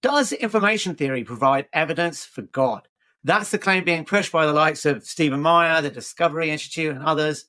Does information theory provide evidence for God? That's the claim being pushed by the likes of Stephen Meyer, the Discovery Institute, and others.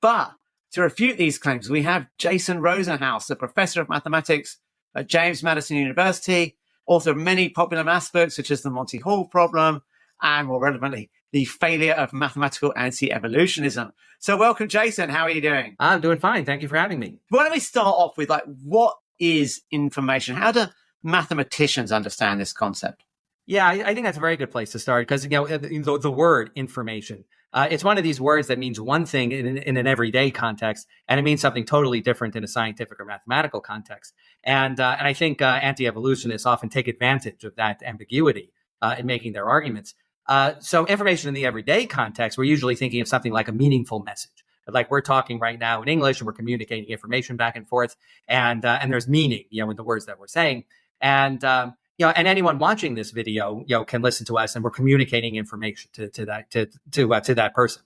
But to refute these claims, we have Jason Rosenhouse, a professor of mathematics at James Madison University, author of many popular maths books, such as The Monty Hall Problem, and more relevantly, The Failure of Mathematical Anti-Evolutionism. So welcome, Jason. How are you doing? I'm doing fine. Thank you for having me. Why don't we start off with, what is information? How do mathematicians understand this concept? Yeah, I think that's a very good place to start because, the word information, it's one of these words that means one thing in an everyday context, and it means something totally different in a scientific or mathematical context. And I think anti-evolutionists often take advantage of that ambiguity in making their arguments. So information in the everyday context, we're usually thinking of something like a meaningful message. Like we're talking right now in English and we're communicating information back and forth, and there's meaning, in the words that we're saying. And and anyone watching this video, can listen to us, and we're communicating information to that person.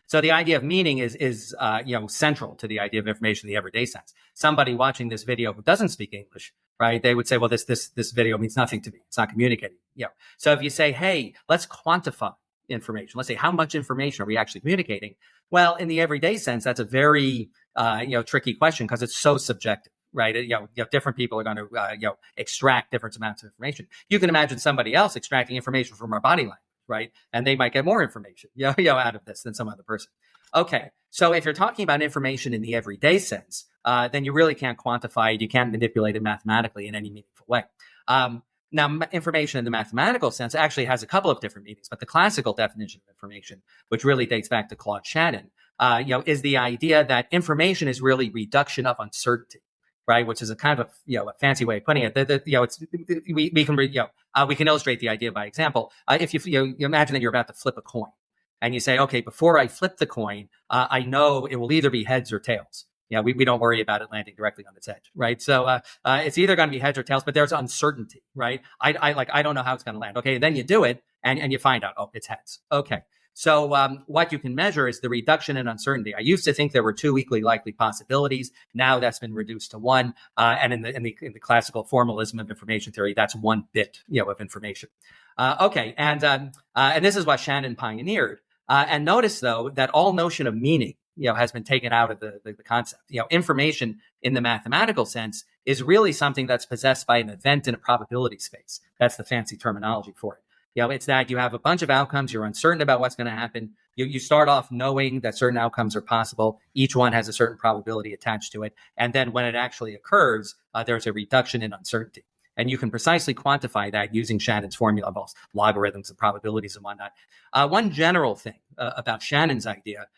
So the idea of meaning is central to the idea of information in the everyday sense. Somebody watching this video who doesn't speak English, right? They would say, well, this video means nothing to me. It's not communicating. So if you say, hey, let's quantify information. Let's say, how much information are we actually communicating? Well, in the everyday sense, that's a very tricky question because it's so subjective. Right, different people are going to extract different amounts of information. You can imagine somebody else extracting information from our body language, right? And they might get more information, out of this than some other person. Okay, so if you're talking about information in the everyday sense, then you really can't quantify it. You can't manipulate it mathematically in any meaningful way. Now, information in the mathematical sense actually has a couple of different meanings, but the classical definition of information, which really dates back to Claude Shannon, is the idea that information is really reduction of uncertainty. Right, which is a kind of a fancy way of putting it. We can illustrate the idea by example. If you imagine that you're about to flip a coin, and you say, okay, before I flip the coin, I know it will either be heads or tails. We don't worry about it landing directly on its edge, right? So it's either going to be heads or tails, but there's uncertainty, right? I don't know how it's going to land. Okay, then you do it, and you find out, oh, it's heads. Okay. So what you can measure is the reduction in uncertainty. I used to think there were two equally likely possibilities. Now that's been reduced to one. And in the classical formalism of information theory, that's one bit of information. And this is what Shannon pioneered. And notice though that all notion of meaning has been taken out of the concept. Information in the mathematical sense is really something that's possessed by an event in a probability space. That's the fancy terminology for it. It's that you have a bunch of outcomes. You're uncertain about what's going to happen. You start off knowing that certain outcomes are possible. Each one has a certain probability attached to it. And then when it actually occurs, there's a reduction in uncertainty. And you can precisely quantify that using Shannon's formula, both logarithms and probabilities and whatnot. One general thing about Shannon's idea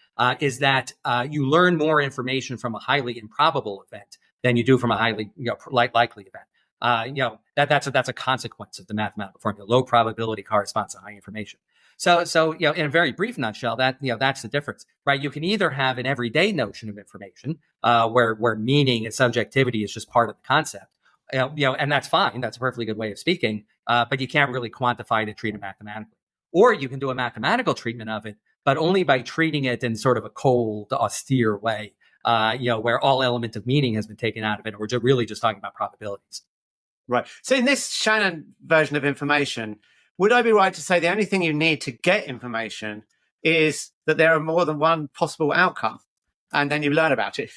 is that you learn more information from a highly improbable event than you do from a highly likely event. That's a consequence of the mathematical formula. Low probability corresponds to high information. So in a very brief nutshell, that's the difference, right? You can either have an everyday notion of information, where meaning and subjectivity is just part of the concept, and that's fine. That's a perfectly good way of speaking, but you can't really quantify it and treat it mathematically. Or you can do a mathematical treatment of it, but only by treating it in sort of a cold, austere way, where all element of meaning has been taken out of it. We're really just talking about probabilities. Right. So in this Shannon version of information, would I be right to say the only thing you need to get information is that there are more than one possible outcome, and then you learn about it?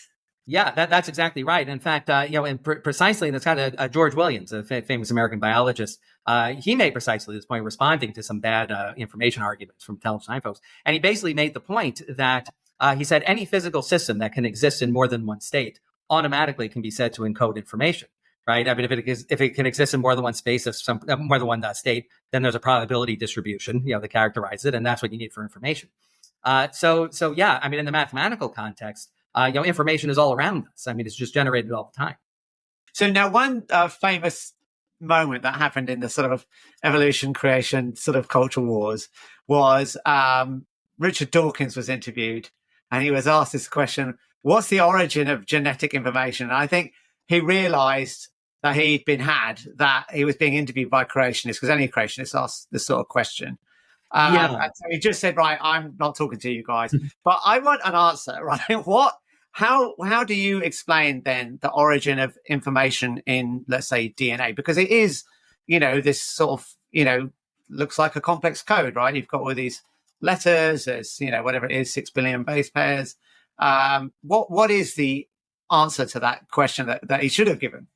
Yeah, that's exactly right. In fact, and precisely that's kind of George Williams, a famous American biologist. He made precisely this point, responding to some bad information arguments from intelligent design folks, and he basically made the point that he said any physical system that can exist in more than one state automatically can be said to encode information. Right. I mean, if it can exist in more than one space of more than one state, then there's a probability distribution, that characterizes it, and that's what you need for information. So yeah, I mean, in the mathematical context, information is all around us. I mean, it's just generated all the time. So now, one famous moment that happened in the sort of evolution creation sort of culture wars was Richard Dawkins was interviewed, and he was asked this question: "What's the origin of genetic information?" And I think he realized that he'd been had, that he was being interviewed by creationists, because only creationists ask this sort of question. And so he just said, right, I'm not talking to you guys, but I want an answer, right? How do you explain then the origin of information in, let's say, DNA? Because it is this sort of, looks like a complex code, right? You've got all these letters, there's, whatever it is, 6 billion base pairs. What is the answer to that question that he should have given?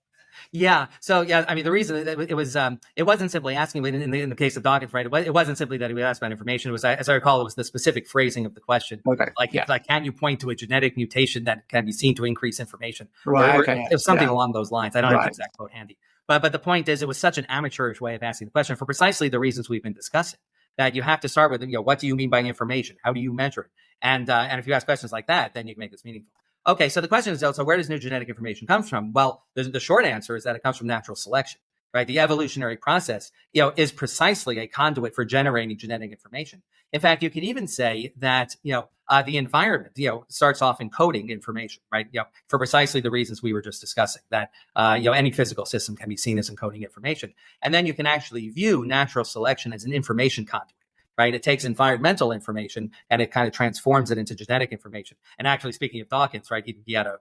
Yeah. So yeah, I mean, the reason that it wasn't simply asking, but in the case of Dawkins, right? It wasn't simply that he was asked about information. It was, as I recall, it was the specific phrasing of the question. Okay. Like, can you point to a genetic mutation that can be seen to increase information? Right. Or Okay. it was something along those lines. I don't have the Right. exact quote handy, but the point is, it was such an amateurish way of asking the question for precisely the reasons we've been discussing. That you have to start with, what do you mean by information? How do you measure it? And if you ask questions like that, then you can make this meaningful. Okay, so the question is, so where does new genetic information come from? Well, the short answer is that it comes from natural selection, right? The evolutionary process, is precisely a conduit for generating genetic information. In fact, you could even say that, the environment, starts off encoding information, right? For precisely the reasons we were just discussing, that, any physical system can be seen as encoding information. And then you can actually view natural selection as an information conduit. Right, it takes environmental information and it kind of transforms it into genetic information. And actually, speaking of Dawkins, right, he had a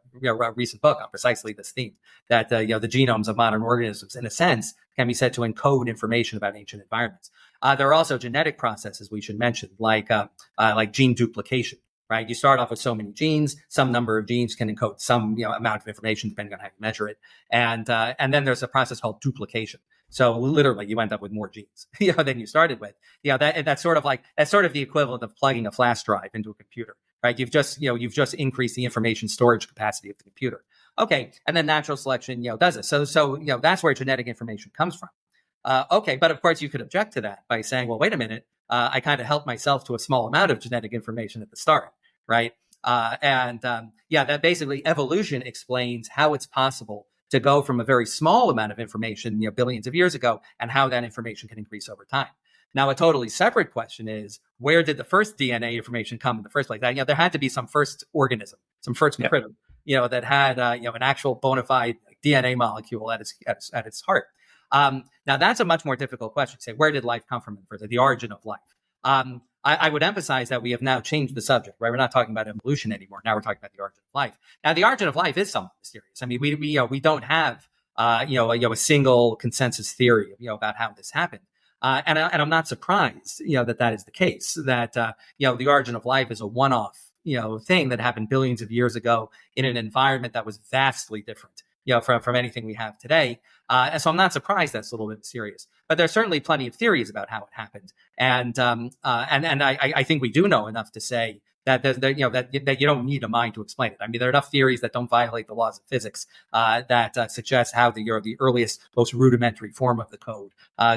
recent book on precisely this theme, that the genomes of modern organisms, in a sense, can be said to encode information about ancient environments. There are also genetic processes we should mention, like gene duplication. Right, you start off with so many genes. Some number of genes can encode some amount of information depending on how you measure it, and then there's a process called duplication. So literally, you end up with more genes, than you started with. That's sort of the equivalent of plugging a flash drive into a computer, right? You've just increased the information storage capacity of the computer. Okay, and then natural selection, does it. So that's where genetic information comes from. Okay, but of course you could object to that by saying, well, wait a minute, I kind of helped myself to a small amount of genetic information at the start, right? That basically evolution explains how it's possible to go from a very small amount of information, billions of years ago, and how that information can increase over time. Now, a totally separate question is, where did the first DNA information come in the first place? There had to be some first organism, some first critter, that had, an actual bona fide DNA molecule at its heart. Now, that's a much more difficult question. Say, where did life come from in the first, the origin of life? I would emphasize that we have now changed the subject, right? We're not talking about evolution anymore. Now we're talking about the origin of life. Now, the origin of life is somewhat mysterious. I mean, we don't have, a single consensus theory, about how this happened. And I'm not surprised, that is the case, that, the origin of life is a one-off, thing that happened billions of years ago in an environment that was vastly different, from anything we have today. And so I'm not surprised that's a little bit mysterious, but there's certainly plenty of theories about how it happened. And I think we do know enough to say that that you don't need a mind to explain it. I mean, there are enough theories that don't violate the laws of physics that suggest how the earliest, most rudimentary form of the code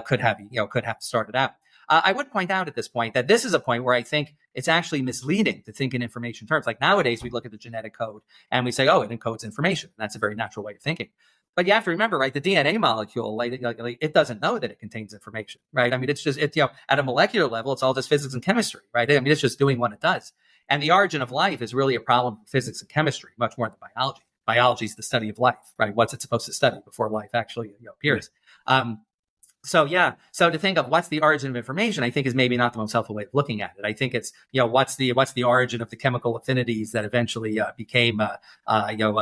could have started out. I would point out at this point that this is a point where I think it's actually misleading to think in information terms. Like nowadays, we look at the genetic code and we say, oh, it encodes information. That's a very natural way of thinking. But you have to remember, right, the DNA molecule, it doesn't know that it contains information, right? I mean, it's just, at a molecular level, it's all just physics and chemistry, right? I mean, it's just doing what it does. And the origin of life is really a problem of physics and chemistry, much more than biology. Biology is the study of life, right? What's it supposed to study before life actually appears? So to think of what's the origin of information, I think is maybe not the most helpful way of looking at it. I think it's, what's the origin of the chemical affinities that eventually became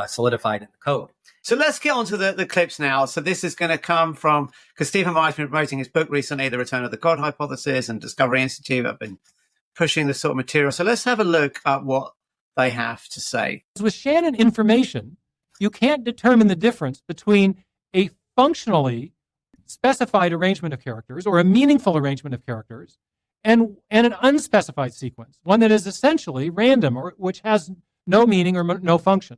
solidified in the code. So let's get on to the clips now. So this is going to come from, because Stephen Meyer has been promoting his book recently, The Return of the God Hypothesis, and Discovery Institute have been pushing this sort of material. So let's have a look at what they have to say. With Shannon Information, you can't determine the difference between a functionally specified arrangement of characters or a meaningful arrangement of characters and an unspecified sequence, one that is essentially random or which has no meaning or no function.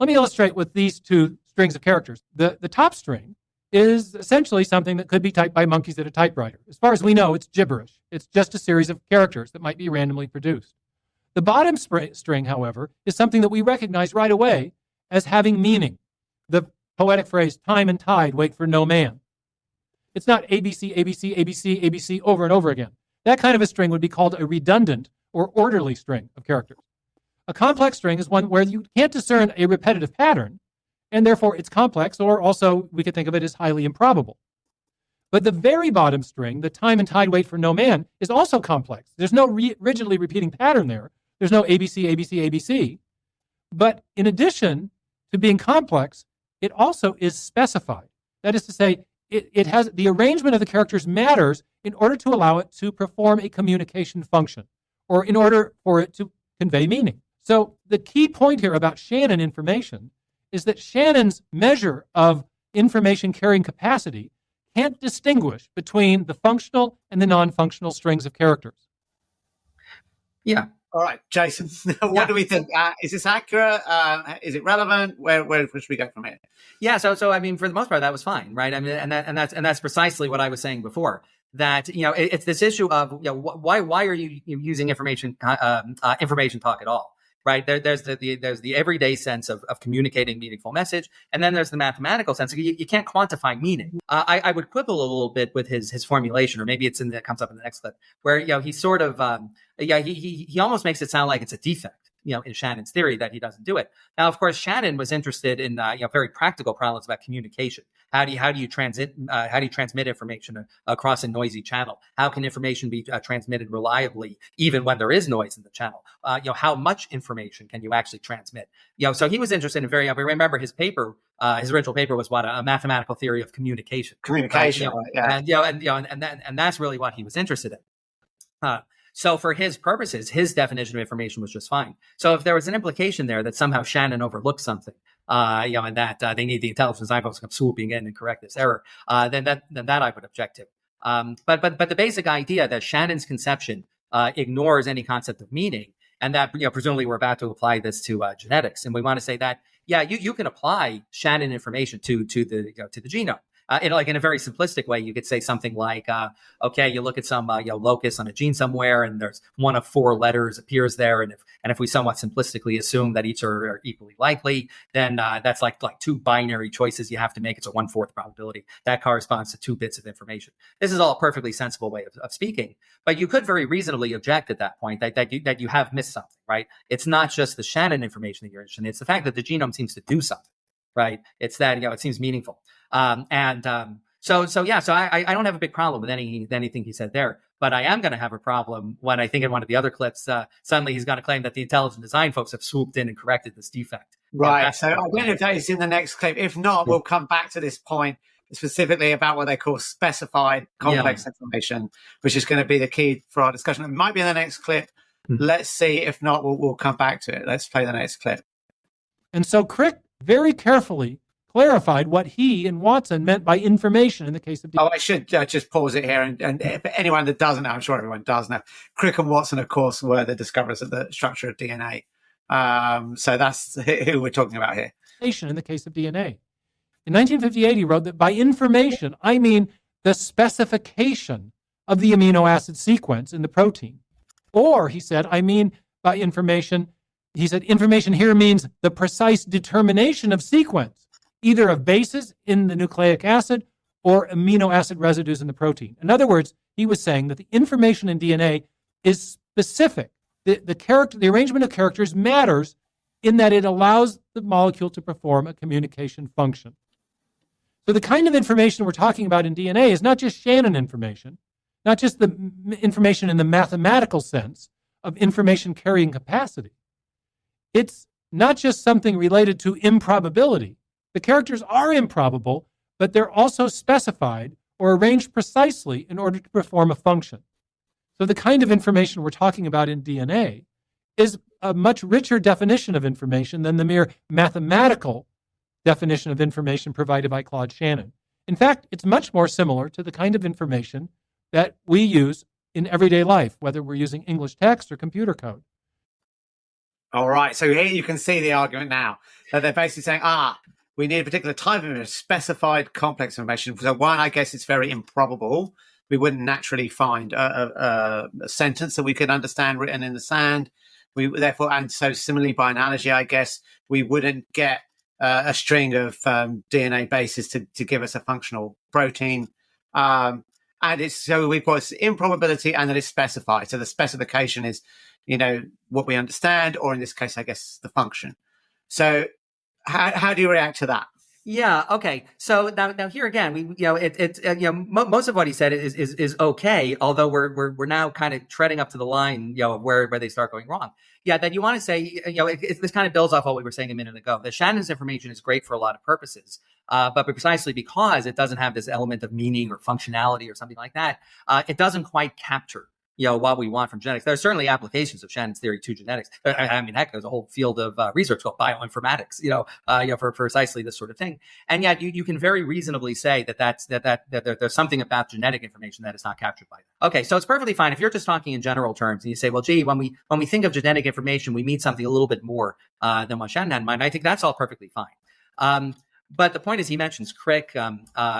Let me illustrate with these two strings of characters. The top string is essentially something that could be typed by monkeys at a typewriter. As far as we know, it's gibberish. It's just a series of characters that might be randomly produced. The bottom string, however, is something that we recognize right away as having meaning. The poetic phrase, time and tide wait for no man. It's not ABC, ABC, ABC, ABC over and over again. That kind of a string would be called a redundant or orderly string of characters. A complex string is one where you can't discern a repetitive pattern, and therefore it's complex, or also we could think of it as highly improbable. But the very bottom string, the time and tide wait for no man, is also complex. There's no rigidly repeating pattern there. There's no ABC, ABC, ABC. But in addition to being complex, it also is specified. That is to say, it has the arrangement of the characters matters in order to allow it to perform a communication function, or in order for it to convey meaning. So the key point here about Shannon information is that Shannon's measure of information carrying capacity can't distinguish between the functional and the non-functional strings of characters. Yeah. All right, Jason, what do we think? Is this accurate? Is it relevant? Where should we go from here? Yeah. So I mean, for the most part, that was fine, right? I mean, and that's precisely what I was saying before. That it's this issue of why are you using information talk at all? Right. There's the everyday sense of communicating meaningful message. And then there's the mathematical sense. You can't quantify meaning. I would quibble a little bit with his formulation, or maybe it comes up in the next clip, where, he sort of, he almost makes it sound like it's a defect, in Shannon's theory, that he doesn't do it. Now, of course, Shannon was interested in, very practical problems about communication. How do you transmit information across a noisy channel? How can information be transmitted reliably, even when there is noise in the channel? How much information can you actually transmit? So he was interested in remember his paper, his original paper was a mathematical theory of communication. Communication, right? And that's really what he was interested in. So for his purposes, his definition of information was just fine. So if there was an implication there that somehow Shannon overlooked something, and that they need the intelligence design folks to come swooping in and correct this error, then that I would object to. But the basic idea that Shannon's conception ignores any concept of meaning, and that presumably we're about to apply this to genetics, and we want to say that you can apply Shannon information to the genome. In a very simplistic way, you could say something like, okay, you look at some locus on a gene somewhere, and there's one of 4 letters appears there, and if we somewhat simplistically assume that each are equally likely, then that's like 2 binary choices you have to make. It's a 1/4 probability that corresponds to 2 bits of information. This is all a perfectly sensible way of speaking, but you could very reasonably object at that point that you have missed something, right? It's not just the Shannon information that you're interested in; it's the fact that the genome seems to do something, right? It's that it seems meaningful. So I don't have a big problem with anything he said there, but I am going to have a problem when I think in one of the other clips, suddenly he's going to claim that the intelligent design folks have swooped in and corrected this defect. Right. So I don't know if that is in the next clip. If not, we'll come back to this point specifically about what they call specified complex information, which is going to be the key for our discussion. It might be in the next clip. Let's see. If not, we'll come back to it. Let's play the next clip. And so Crick very carefully clarified what he and Watson meant by information in the case of DNA. I should just pause it here. And for anyone that doesn't know, I'm sure everyone does know, Crick and Watson, of course, were the discoverers of the structure of DNA. So that's who we're talking about here. In the case of DNA. In 1958, he wrote that by information, I mean the specification of the amino acid sequence in the protein. Or, he said, I mean by information, he said, information here means the precise determination of sequence, either of bases in the nucleic acid or amino acid residues in the protein. In other words, he was saying that the information in DNA is specific. The arrangement of characters matters in that it allows the molecule to perform a communication function. So the kind of information we're talking about in DNA is not just Shannon information, not just the information in the mathematical sense of information carrying capacity. It's not just something related to improbability. The characters are improbable, but they're also specified or arranged precisely in order to perform a function. So the kind of information we're talking about in DNA is a much richer definition of information than the mere mathematical definition of information provided by Claude Shannon. In fact, it's much more similar to the kind of information that we use in everyday life, whether we're using English text or computer code. All right, so here you can see the argument now, that they're basically saying, we need a particular type of specified complex information. So one, I guess it's very improbable. We wouldn't naturally find a sentence that we could understand written in the sand. Therefore, and so similarly, by analogy, I guess, we wouldn't get a string of DNA bases to give us a functional protein. And so we've got improbability and that it's specified. So the specification is, what we understand, or in this case, I guess, the function. So how do you react to that? Yeah. Okay. So now here again, most of what he said is okay. Although we're now kind of treading up to the line, of where they start going wrong. Yeah. That you want to say, this kind of builds off what we were saying a minute ago. That Shannon's information is great for a lot of purposes, but precisely because it doesn't have this element of meaning or functionality or something like that, it doesn't quite capture what we want from genetics. There are certainly applications of Shannon's theory to genetics. I mean, heck, there's a whole field of research called bioinformatics, for precisely this sort of thing. And yet, you can very reasonably say that there's something about genetic information that is not captured by that. Okay, so it's perfectly fine if you're just talking in general terms and you say, well, gee, when we think of genetic information, we mean something a little bit more than what Shannon had in mind. I think that's all perfectly fine. But the point is, he mentions Crick.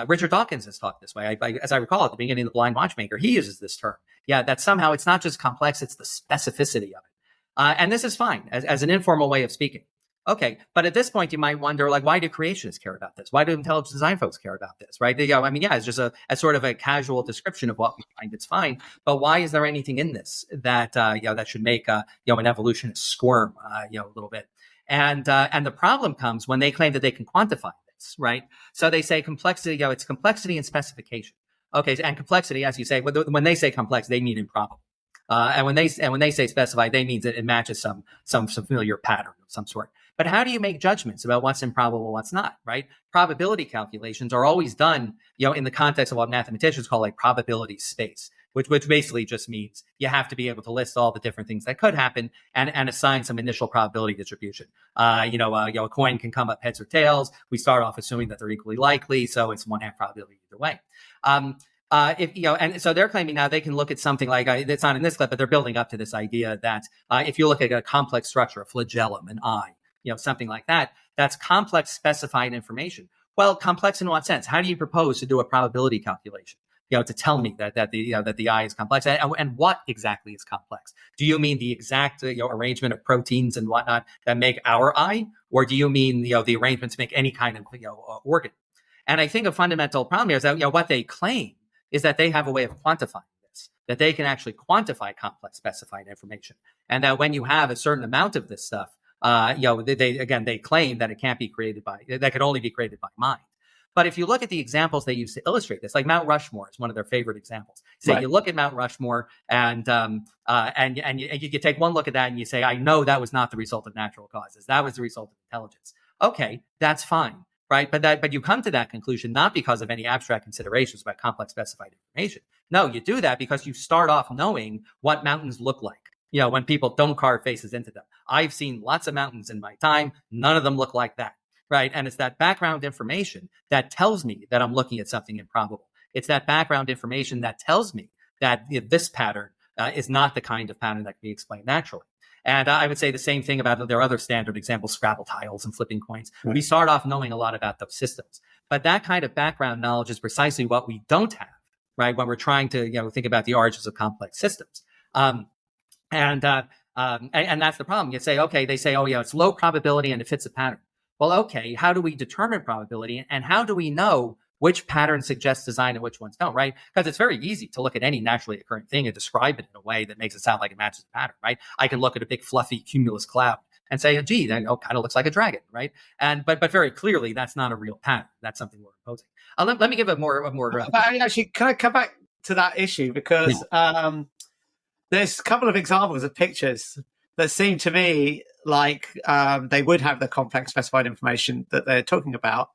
Richard Dawkins has talked this way. As I recall, at the beginning of The Blind Watchmaker, he uses this term. Yeah, that somehow it's not just complex, it's the specificity of it. And this is fine as an informal way of speaking. Okay, but at this point, you might wonder, like, why do creationists care about this? Why do intelligent design folks care about this, right? It's just a sort of a casual description of what we find. It's fine, but why is there anything in this that that should make an evolutionist squirm, a little bit? And the problem comes when they claim that they can quantify this, right? So they say complexity, it's complexity and specification. Okay, and complexity, as you say, when they say complex, they mean improbable. And when they say specified, they mean that it matches some familiar pattern of some sort. But how do you make judgments about what's improbable, what's not, right? Probability calculations are always done, in the context of what mathematicians call like probability space, which basically just means you have to be able to list all the different things that could happen and assign some initial probability distribution. A coin can come up heads or tails. We start off assuming that they're equally likely, so it's 1/2 probability either way. And so they're claiming now they can look at something like it's not in this clip, but they're building up to this idea that if you look at a complex structure, a flagellum, an eye, something like that, that's complex specified information. Well, complex in what sense? How do you propose to do a probability calculation? To tell me that the eye is complex, and what exactly is complex? Do you mean the exact arrangement of proteins and whatnot that make our eye, or do you mean the arrangement to make any kind of organ? And I think a fundamental problem here is that what they claim is that they have a way of quantifying this, that they can actually quantify complex specified information, and that when you have a certain amount of this stuff, they claim that it can't be created that could only be created by mind. But if you look at the examples they use to illustrate this, like Mount Rushmore is one of their favorite examples. So right. You look at Mount Rushmore and you take one look at that and you say, I know that was not the result of natural causes. That was the result of intelligence. Okay, that's fine. Right. But you come to that conclusion not because of any abstract considerations about complex specified information. No, you do that because you start off knowing what mountains look like, when people don't carve faces into them. I've seen lots of mountains in my time. None of them look like that. Right. And it's that background information that tells me that I'm looking at something improbable. It's that background information that tells me that this pattern is not the kind of pattern that can be explained naturally. And I would say the same thing about their other standard examples, Scrabble tiles and flipping coins. Right. We start off knowing a lot about those systems. But that kind of background knowledge is precisely what we don't have, right, when we're trying to think about the origins of complex systems. And that's the problem. You say, okay, they say, it's low probability and it fits a pattern. Well, okay, how do we determine probability? And how do we know which patterns suggest design and which ones don't, right? Because it's very easy to look at any naturally occurring thing and describe it in a way that makes it sound like it matches a pattern, right? I can look at a big fluffy cumulus cloud and say, gee, that kind of looks like a dragon, right? But very clearly, that's not a real pattern. That's something we're imposing. Let me give a more. Actually, can I come back to that issue? Because there's a couple of examples of pictures that seem to me like they would have the complex specified information that they're talking about.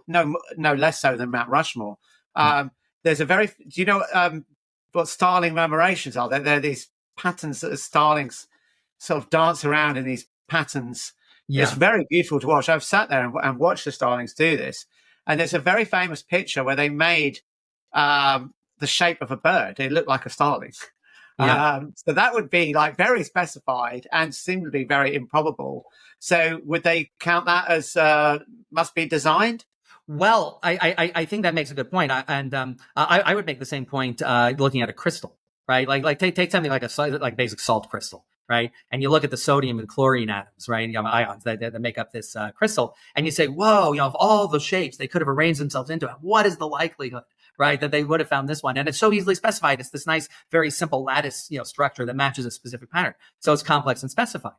No less so than Mount Rushmore. There's a do you know what starling murmurations are? They're these patterns that starlings sort of dance around in these patterns. Yeah. It's very beautiful to watch. I've sat there and watched the starlings do this. And there's a very famous picture where they made the shape of a bird. It looked like a starling. Yeah. So that would be like very specified and seem to be very improbable. So would they count that as must be designed? Well, I think that makes a good point. I would make the same point looking at a crystal, right? Like take something like a basic salt crystal, right? And you look at the sodium and chlorine atoms, right? Ions that make up this crystal, and you say, whoa, of all the shapes they could have arranged themselves into it, what is the likelihood, right, that they would have found this one? And it's so easily specified. It's this nice, very simple lattice, structure that matches a specific pattern. So it's complex and specified.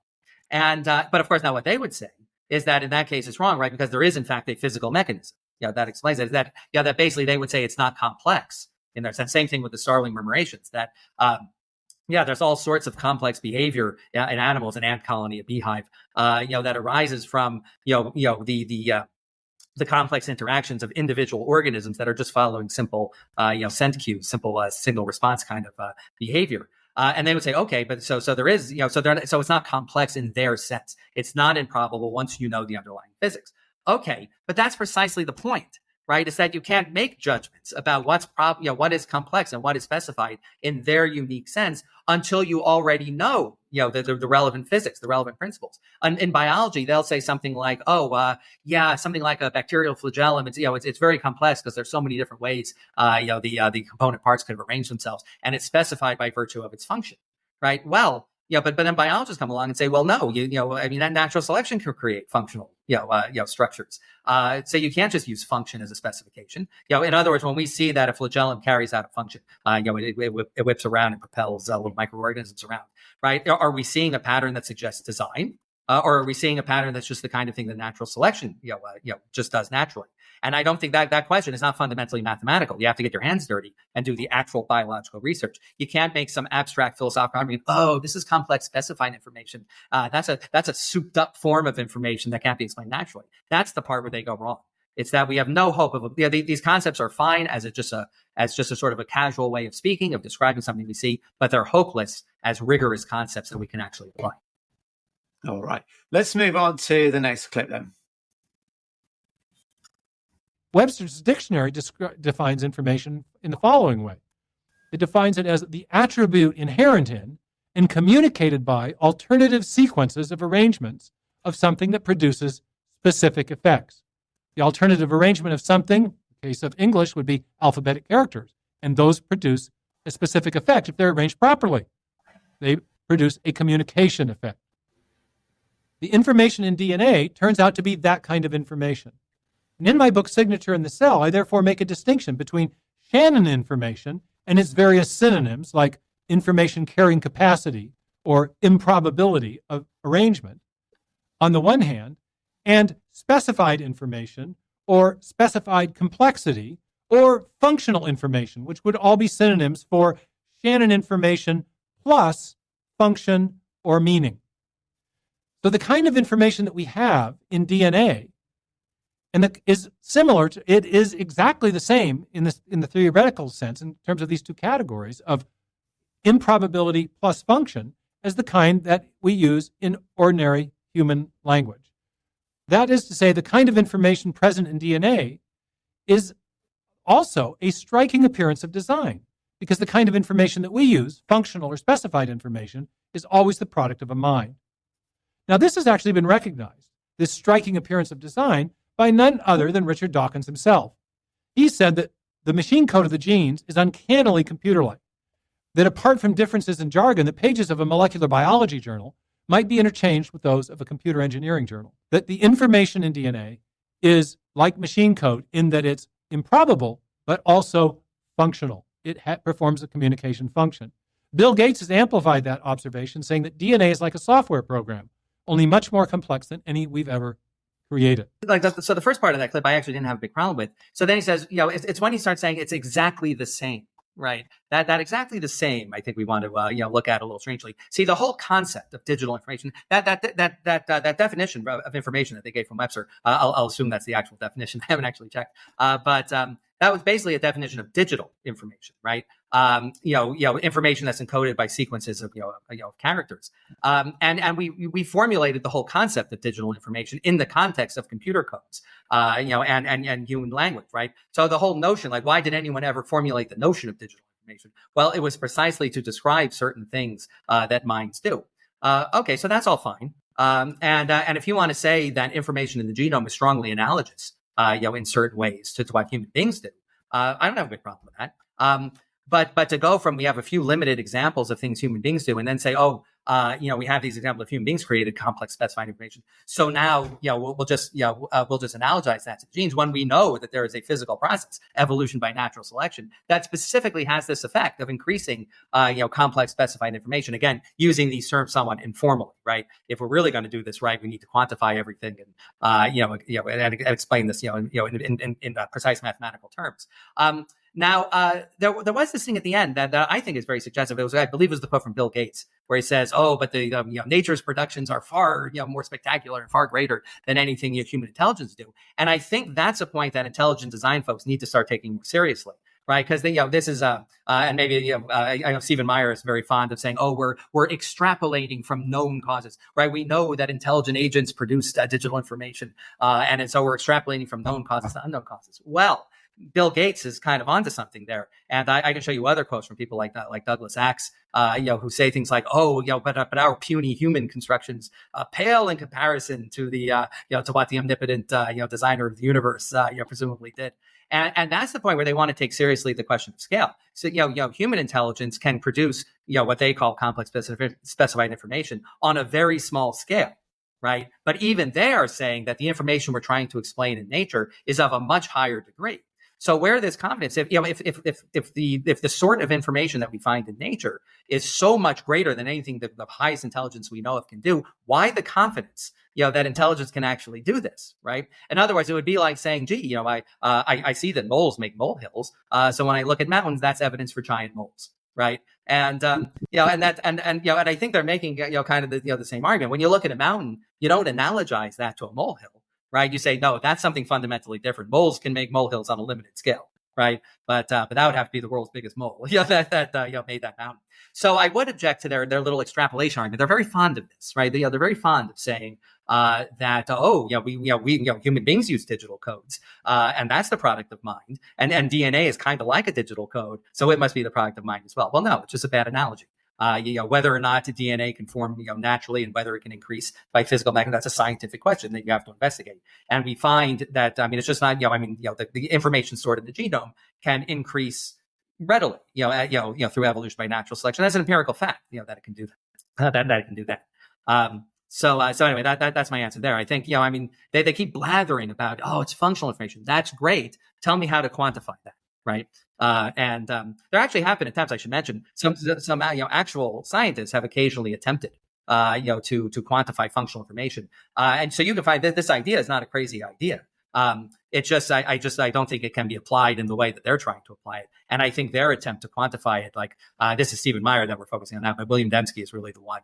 And but of course, now what they would say is that in that case it's wrong, right? Because there is in fact a physical mechanism. That explains it. That basically they would say it's not complex in their sense. Same thing with the starling murmurations. That there's all sorts of complex behavior in animals, an ant colony, a beehive, that arises from the complex interactions of individual organisms that are just following simple scent cues, simple signal response kind of behavior. And they would say, okay, but so there is, so it's not complex in their sense. It's not improbable once you know the underlying physics. Okay, but that's precisely the point, right? Is that you can't make judgments about what is complex and what is specified in their unique sense until you already know, the relevant physics, the relevant principles. And in biology, they'll say something like, something like a bacterial flagellum. It's very complex because there's so many different ways, the component parts could have arranged themselves, and it's specified by virtue of its function, right? Well, but then biologists come along and say, well, no, that natural selection can create functional, structures. So you can't just use function as a specification. In other words, when we see that a flagellum carries out a function, it whips around and propels little microorganisms around, right? Are we seeing a pattern that suggests design? Or are we seeing a pattern that's just the kind of thing that natural selection, just does naturally? And I don't think that question is not fundamentally mathematical. You have to get your hands dirty and do the actual biological research. You can't make some abstract philosophical argument. Oh, this is complex specified information. That's a souped up form of information that can't be explained naturally. That's the part where they go wrong. It's that we have no hope of these concepts are fine as just a sort of a casual way of speaking, of describing something we see, but they're hopeless as rigorous concepts that we can actually apply. All right. Let's move on to the next clip then. Webster's dictionary defines information in the following way. It defines it as the attribute inherent in and communicated by alternative sequences of arrangements of something that produces specific effects. The alternative arrangement of something, in the case of English, would be alphabetic characters, and those produce a specific effect if they're arranged properly. They produce a communication effect. The information in DNA turns out to be that kind of information. And in my book, Signature in the Cell, I therefore make a distinction between Shannon information and its various synonyms like information carrying capacity or improbability of arrangement on the one hand, and specified information or specified complexity or functional information, which would all be synonyms for Shannon information plus function or meaning. So the kind of information that we have in DNA is similar to, it is exactly the same in the theoretical sense in terms of these two categories of improbability plus function as the kind that we use in ordinary human language. That is to say, the kind of information present in DNA is also a striking appearance of design, because the kind of information that we use, functional or specified information, is always the product of a mind. Now, this has actually been recognized, this striking appearance of design, by none other than Richard Dawkins himself. He said that the machine code of the genes is uncannily computer-like, that apart from differences in jargon, the pages of a molecular biology journal might be interchanged with those of a computer engineering journal, that the information in DNA is like machine code in that it's improbable, but also functional. It performs a communication function. Bill Gates has amplified that observation, saying that DNA is like a software program, only much more complex than any we've ever created. So the first part of that clip, I actually didn't have a big problem with. So then he says, it's when he starts saying it's exactly the same, right? That exactly the same, I think we want to, look at a little strangely. See, the whole concept of digital information, that definition of information that they gave from Webster, I'll assume that's the actual definition. I haven't actually checked, but that was basically a definition of digital information, right? Information that's encoded by sequences of characters, and we formulated the whole concept of digital information in the context of computer codes, and human language, right? So the whole notion, like, why did anyone ever formulate the notion of digital information? Well, it was precisely to describe certain things that minds do. Okay, so that's all fine. And if you want to say that information in the genome is strongly analogous, in certain ways to what human beings do, I don't have a big problem with that. But to go from, we have a few limited examples of things human beings do, and then say, oh, we have these examples of human beings created complex specified information. So now, we'll just analogize that to genes when we know that there is a physical process, evolution by natural selection, that specifically has this effect of increasing, complex specified information. Again, using these terms somewhat informally, right? If we're really going to do this right, we need to quantify everything and explain this, in precise mathematical terms. Now, there was this thing at the end that I think is very suggestive. I believe it was the quote from Bill Gates, where he says, "Oh, but the nature's productions are far more spectacular and far greater than anything human intelligence do." And I think that's a point that intelligent design folks need to start taking more seriously, right? Because this is and maybe I know Stephen Meyer is very fond of saying, "Oh, we're extrapolating from known causes, right? We know that intelligent agents produce digital information, and so we're extrapolating from known causes to unknown causes." Well, Bill Gates is kind of onto something there, and I can show you other quotes from people like that, like Douglas Axe, who say things like, "Oh, but our puny human constructions pale in comparison to the to what the omnipotent designer of the universe presumably did." And that's the point where they want to take seriously the question of scale. So human intelligence can produce what they call complex specified information on a very small scale. Right. But even they are saying that the information we're trying to explain in nature is of a much higher degree. So where this confidence, if the sort of information that we find in nature is so much greater than anything that the highest intelligence we know of can do, why the confidence, that intelligence can actually do this, right? In other words, it would be like saying, gee, I see that moles make molehills. So when I look at mountains, that's evidence for giant moles, right? And and I think they're making kind of the same argument. When you look at a mountain, you don't analogize that to a molehill. Right? You say, no, that's something fundamentally different. Moles can make molehills on a limited scale, right? But that would have to be the world's biggest mole, that made that mountain. So I would object to their little extrapolation argument. They're very fond of this, right? They're very fond of saying that we human beings use digital codes, and that's the product of mind, and DNA is kind of like a digital code, so it must be the product of mind as well. Well, no, it's just a bad analogy. Whether or not DNA can form, naturally, and whether it can increase by physical mechanisms, that's a scientific question that you have to investigate. And we find that, it's just not, the information stored in the genome can increase readily, through evolution by natural selection. That's an empirical fact, that it can do that. that it can do that. So anyway, that's my answer there. I think, they keep blathering about, oh, it's functional information. That's great. Tell me how to quantify that, right? And there actually have been attempts, I should mention, some actual scientists have occasionally attempted, to quantify functional information. And so you can find that this idea is not a crazy idea. It's just, I don't think it can be applied in the way that they're trying to apply it. And I think their attempt to quantify it, like, this is Stephen Meyer that we're focusing on now, but William Dembski is really the one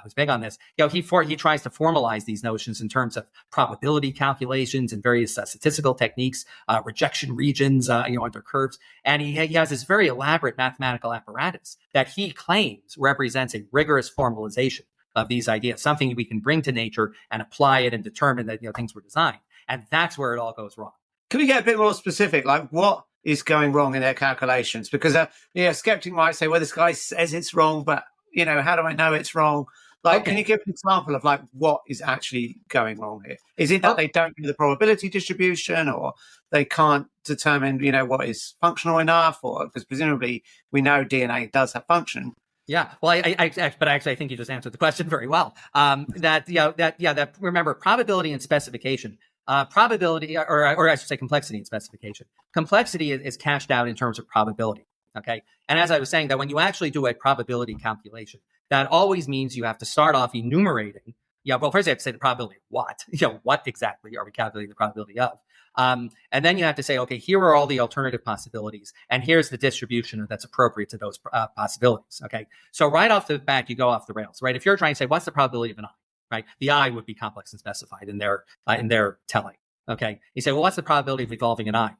who's big on this. He tries to formalize these notions in terms of probability calculations and various statistical techniques, rejection regions, under curves. And he has this very elaborate mathematical apparatus that he claims represents a rigorous formalization of these ideas, something we can bring to nature and apply it and determine that things were designed. And that's where it all goes wrong. Can we get a bit more specific? Like, what is going wrong in their calculations? Because a skeptic might say, well, this guy says it's wrong, but, how do I know it's wrong? Like, Can you give an example of, like, what is actually going wrong here? Is it that they don't do the probability distribution, or they can't determine, what is functional enough? Or because presumably we know DNA does have function. Yeah, well, but actually, I think you just answered the question very well. That remember, probability and specification. Probability, or I should say complexity and specification. Complexity is cashed out in terms of probability, okay? And as I was saying, that when you actually do a probability calculation, that always means you have to start off enumerating. Well, first you have to say the probability of what? What exactly are we calculating the probability of? And then you have to say, okay, here are all the alternative possibilities, and here's the distribution that's appropriate to those possibilities, okay? So right off the bat, you go off the rails, right? If you're trying to say, what's the probability of an eye? Right, the eye would be complex and specified in their telling. Okay, you say, well, what's the probability of evolving an eye?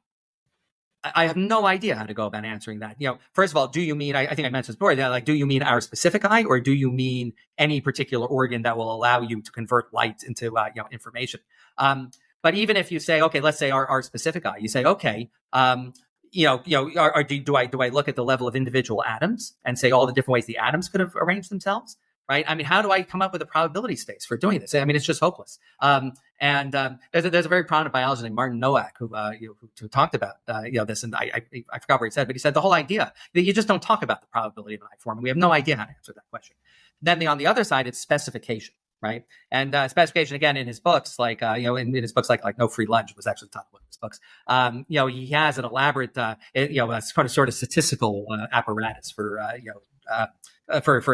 I have no idea how to go about answering that. First of all, do you mean? I think I mentioned this before. Like, do you mean our specific eye, or do you mean any particular organ that will allow you to convert light into information? But even if you say, okay, let's say our specific eye, you say, okay, do I look at the level of individual atoms and say all the different ways the atoms could have arranged themselves? Right? I mean, how do I come up with a probability space for doing this? I mean, it's just hopeless. And there's a very prominent biologist named Martin Nowak who talked about this, and I forgot what he said, but he said the whole idea that you just don't talk about the probability of an eye forming. We have no idea how to answer that question. Then on the other side, it's specification, right? And specification, again, in his books, like, in his books, like No Free Lunch was actually the title of one of his books. He has an elaborate, a sort of statistical apparatus for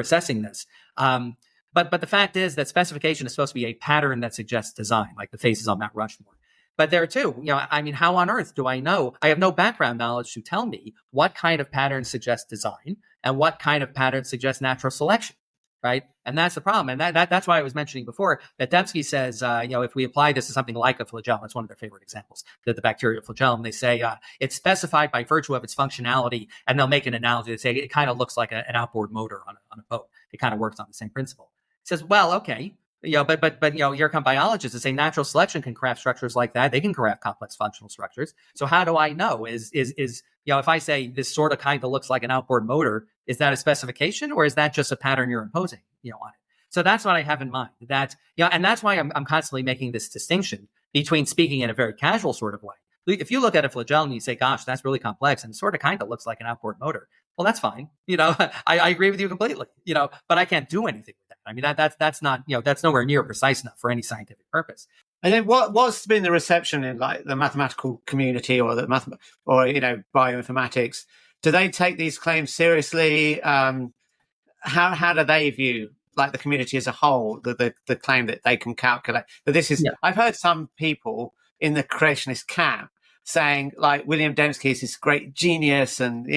assessing this. But the fact is that specification is supposed to be a pattern that suggests design, like the faces on Mount Rushmore. But there too, how on earth do I know? I have no background knowledge to tell me what kind of pattern suggests design and what kind of pattern suggests natural selection, right? And that's the problem. And that's why I was mentioning before that Dembski says, if we apply this to something like a flagellum, it's one of their favorite examples, the bacterial flagellum, they say it's specified by virtue of its functionality, and they'll make an analogy. They say it kind of looks like an outboard motor on a boat. It kind of works on the same principle. He says, well, okay. But here come biologists that say natural selection can craft structures like that. They can craft complex functional structures. So how do I know? Is if I say this sort of kind of looks like an outboard motor, is that a specification or is that just a pattern you're imposing, on it? So that's what I have in mind. That and that's why I'm constantly making this distinction between speaking in a very casual sort of way. If you look at a flagellum and you say, "Gosh, that's really complex," and sort of kind of looks like an outboard motor, well, that's fine. I agree with you completely. But I can't do anything with that. I mean, that's not that's nowhere near precise enough for any scientific purpose. And then what's been the reception in like the mathematical community or bioinformatics? Do they take these claims seriously? How do they view like the community as a whole, the claim that they can calculate that this is? Yeah. I've heard some people in the creationist camp saying like William Dembski is this great genius, and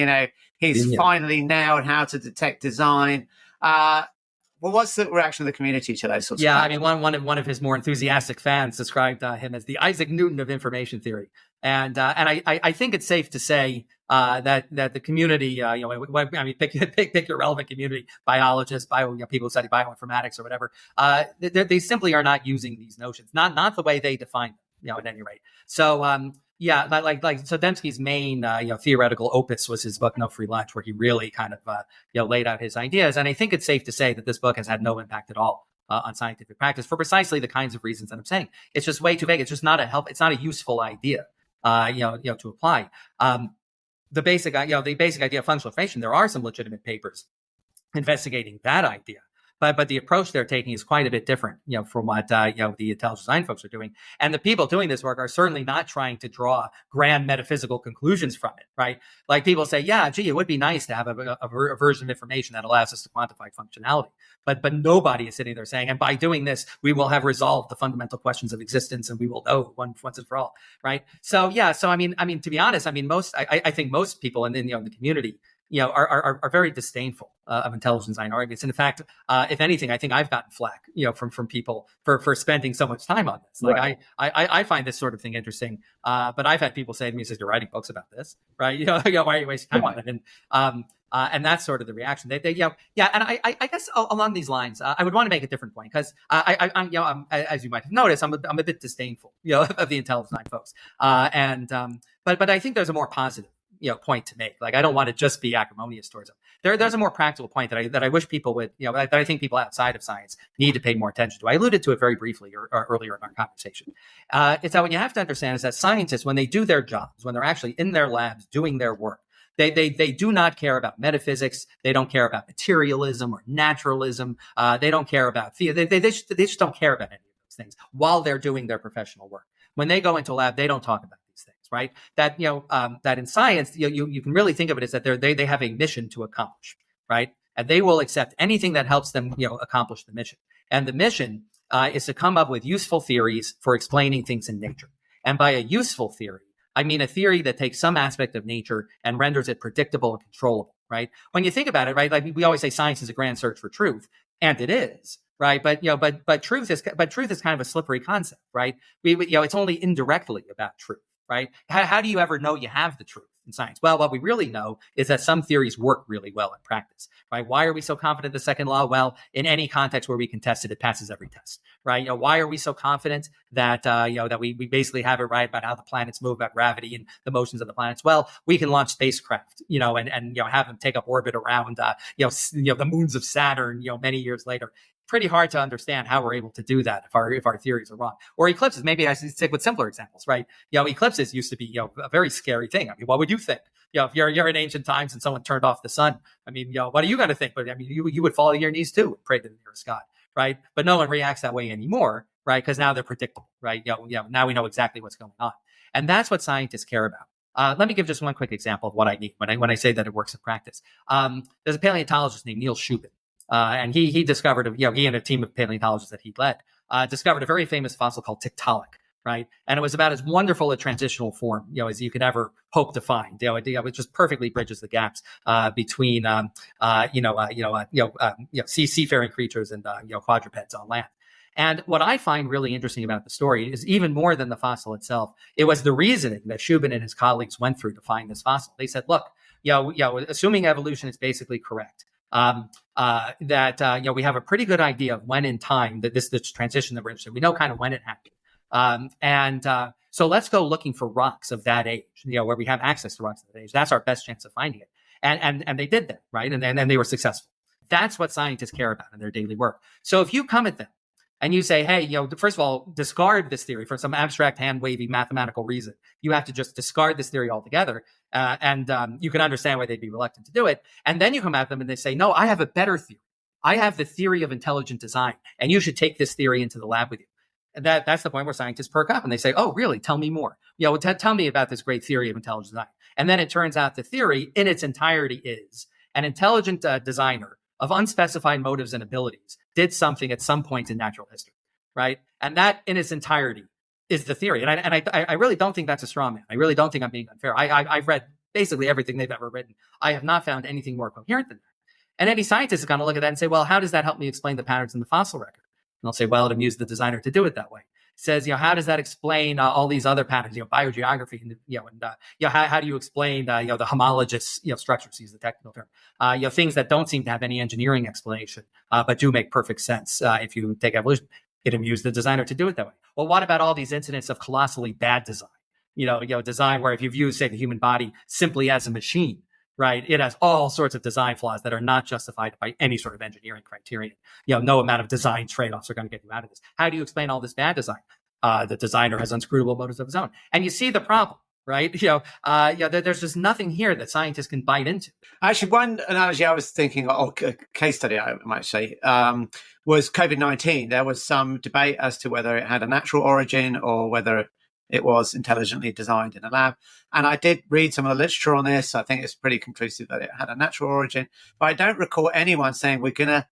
he's finally nailed how to detect design. Well, what's the reaction of the community to those sorts of things? I mean, one of his more enthusiastic fans described him as the Isaac Newton of information theory, and I think it's safe to say that the community, pick your relevant community, biologists, people who study bioinformatics or whatever, they simply are not using these notions, not the way they define them, at any rate. So so Dembski's main theoretical opus was his book No Free Lunch, where he really kind of laid out his ideas. And I think it's safe to say that this book has had no impact at all on scientific practice for precisely the kinds of reasons that I'm saying. It's just way too vague. It's just not it's not a useful idea, to apply. The basic idea of functional information. There are some legitimate papers investigating that idea. But the approach they're taking is quite a bit different, from what the intelligent design folks are doing. And the people doing this work are certainly not trying to draw grand metaphysical conclusions from it, right? Like people say, it would be nice to have a version of information that allows us to quantify functionality. But nobody is sitting there saying, and by doing this, we will have resolved the fundamental questions of existence, and we will know once and for all, right? So I mean, to be honest, I think most people in the community, are very disdainful of intelligent design arguments. And in fact, if anything, I think I've gotten flack, from people for spending so much time on this. Like right. I find this sort of thing interesting. But I've had people say to me, "You're writing books about this, right? Why are you wasting time on it?" And that's sort of the reaction. And I guess along these lines, I would want to make a different point because I'm as you might have noticed, I'm a bit disdainful, of the intelligent design folks. But I think there's a more positive point to make. Like, I don't want to just be acrimonious towards them. There's a more practical point that I wish people would, that I think people outside of science need to pay more attention to. I alluded to it very briefly earlier in our conversation. It's that what you have to understand is that scientists, when they do their jobs, when they're actually in their labs doing their work, they do not care about metaphysics. They don't care about materialism or naturalism. They don't care about theory. They just don't care about any of those things while they're doing their professional work. When they go into a lab, they don't talk about these things, right? That that in science, you can really think of it as that they have a mission to accomplish, right? And they will accept anything that helps them accomplish the mission. And the mission is to come up with useful theories for explaining things in nature. And by a useful theory, I mean a theory that takes some aspect of nature and renders it predictable and controllable, right? When you think about it, right, like we always say science is a grand search for truth, and it is, right? But truth is kind of a slippery concept, right? It's only indirectly about truth, right? How do you ever know you have the truth in science? Well, what we really know is that some theories work really well in practice, right? Why are we so confident the second law? Well, in any context where we can test it, it passes every test, right? Why are we so confident that that we basically have it right about how the planets move, about gravity and the motions of the planets? Well, we can launch spacecraft, and have them take up orbit around the moons of Saturn, many years later. pretty hard to understand how we're able to do that if our theories are wrong. Or eclipses, maybe I should stick with simpler examples, right? Eclipses used to be, a very scary thing. I mean, what would you think? If you're in ancient times and someone turned off the sun, I mean, what are you going to think? But I mean, you would fall to your knees too and pray to the nearest God, right? But no one reacts that way anymore, right? Because now they're predictable, right? Now we know exactly what's going on. And that's what scientists care about. Let me give just one quick example of what I mean when I say that it works in practice. There's a paleontologist named Niels Shubin, and he discovered, he and a team of paleontologists that he led, discovered a very famous fossil called Tiktaalik, right? And it was about as wonderful a transitional form, as you could ever hope to find. It just perfectly bridges the gaps between, seafaring creatures and quadrupeds on land. And what I find really interesting about the story is even more than the fossil itself, it was the reasoning that Shubin and his colleagues went through to find this fossil. They said, look, assuming evolution is basically correct, that we have a pretty good idea of when in time that this transition that we're interested in. We know kind of when it happened. So let's go looking for rocks of that age, where we have access to rocks of that age. That's our best chance of finding it. And they did that, right? And they were successful. That's what scientists care about in their daily work. So if you come at them and you say, hey, first of all, discard this theory for some abstract, hand-wavy mathematical reason. You have to just discard this theory altogether. And you can understand why they'd be reluctant to do it. And then you come at them and they say, no, I have a better theory. I have the theory of intelligent design, and you should take this theory into the lab with you. And that's the point where scientists perk up and they say, oh, really? Tell me more. Tell me about this great theory of intelligent design. And then it turns out the theory in its entirety is an intelligent designer of unspecified motives and abilities did something at some point in natural history, right? And that in its entirety is the theory. And I really don't think that's a straw man. I really don't think I'm being unfair. I've read basically everything they've ever written. I have not found anything more coherent than that. And any scientist is going to look at that and say, well, how does that help me explain the patterns in the fossil record? And they'll say, well, it amused the designer to do it that way. It says, how does that explain all these other patterns, biogeography, how do you explain, the homologous, structures, use the technical term, things that don't seem to have any engineering explanation, but do make perfect sense if you take evolution. It amused the designer to do it that way. Well, what about all these incidents of colossally bad design? Design where if you view, say, the human body simply as a machine, right? It has all sorts of design flaws that are not justified by any sort of engineering criterion. No amount of design trade-offs are going to get you out of this. How do you explain all this bad design? The designer has unscrutable motives of his own. And you see the problem, right? There's just nothing here that scientists can bite into. Actually, one analogy I was thinking, or a case study I might say, was COVID-19. There was some debate as to whether it had a natural origin or whether it was intelligently designed in a lab. And I did read some of the literature on this. I think it's pretty conclusive that it had a natural origin. But I don't recall anyone saying we're gonna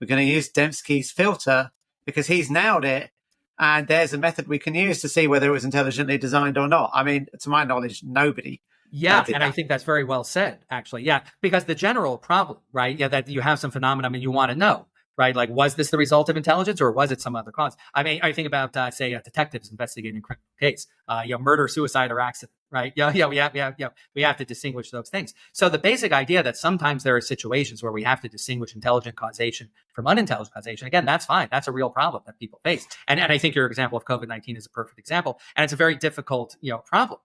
use Dembski's filter because he's nailed it. And there's a method we can use to see whether it was intelligently designed or not. I mean, to my knowledge, nobody. Yeah, and I think that's very well said, actually. Yeah, because the general problem, right? Yeah, that you have some phenomenon and you want to know, right? Like, was this the result of intelligence or was it some other cause? I mean, I think about, say, detectives investigating a criminal case, murder, suicide, or accident, right? We have to distinguish those things. So the basic idea that sometimes there are situations where we have to distinguish intelligent causation from unintelligent causation, again, that's fine. That's a real problem that people face. And I think your example of COVID-19 is a perfect example. And it's a very difficult, problem.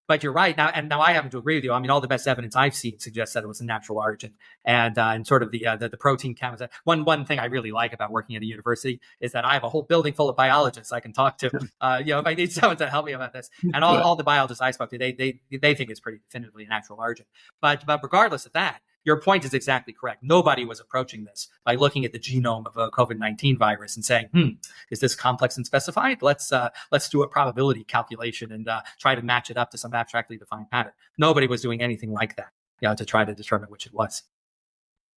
But you're right now I happen to agree with you. I mean, all the best evidence I've seen suggests that it was a natural origin, and sort of the protein count. One thing I really like about working at a university is that I have a whole building full of biologists I can talk to. If I need someone to help me about this, and all the biologists I spoke to, they think it's pretty definitively a natural origin. But regardless of that, your point is exactly correct. Nobody was approaching this by looking at the genome of a COVID-19 virus and saying, is this complex and specified? Let's do a probability calculation and try to match it up to some abstractly defined pattern. Nobody was doing anything like that, to try to determine which it was.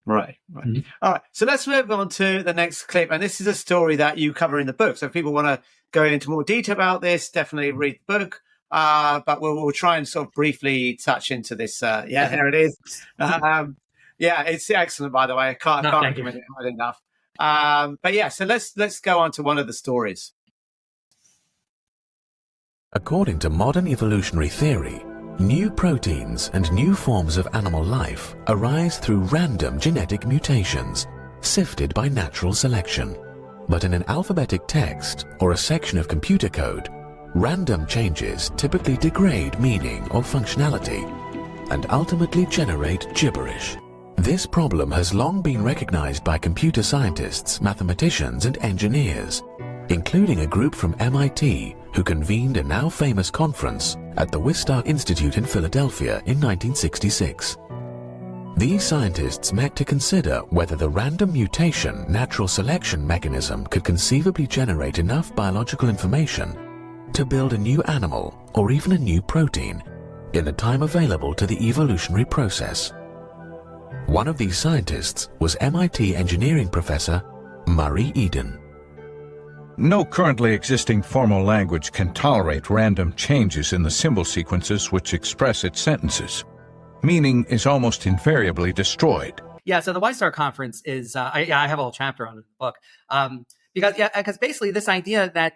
Right. Mm-hmm. All right. So let's move on to the next clip. And this is a story that you cover in the book. So if people want to go into more detail about this, definitely read the book. But we'll try and sort of briefly touch into this. Here it is. It's excellent, by the way. I can't recommend it hard enough. But yeah, so let's go on to one of the stories. According to modern evolutionary theory, new proteins and new forms of animal life arise through random genetic mutations, sifted by natural selection. But in an alphabetic text or a section of computer code, random changes typically degrade meaning or functionality and ultimately generate gibberish. This problem has long been recognized by computer scientists, mathematicians, and engineers, including a group from MIT who convened a now famous conference at the Wistar Institute in Philadelphia in 1966. These scientists met to consider whether the random mutation natural selection mechanism could conceivably generate enough biological information to build a new animal or even a new protein in the time available to the evolutionary process. One of these scientists was MIT engineering professor Murray Eden. No currently existing formal language can tolerate random changes in the symbol sequences which express its sentences. Meaning is almost invariably destroyed. Yeah, so the Wistar conference is, I have a whole chapter on it in the book. Because basically this idea that,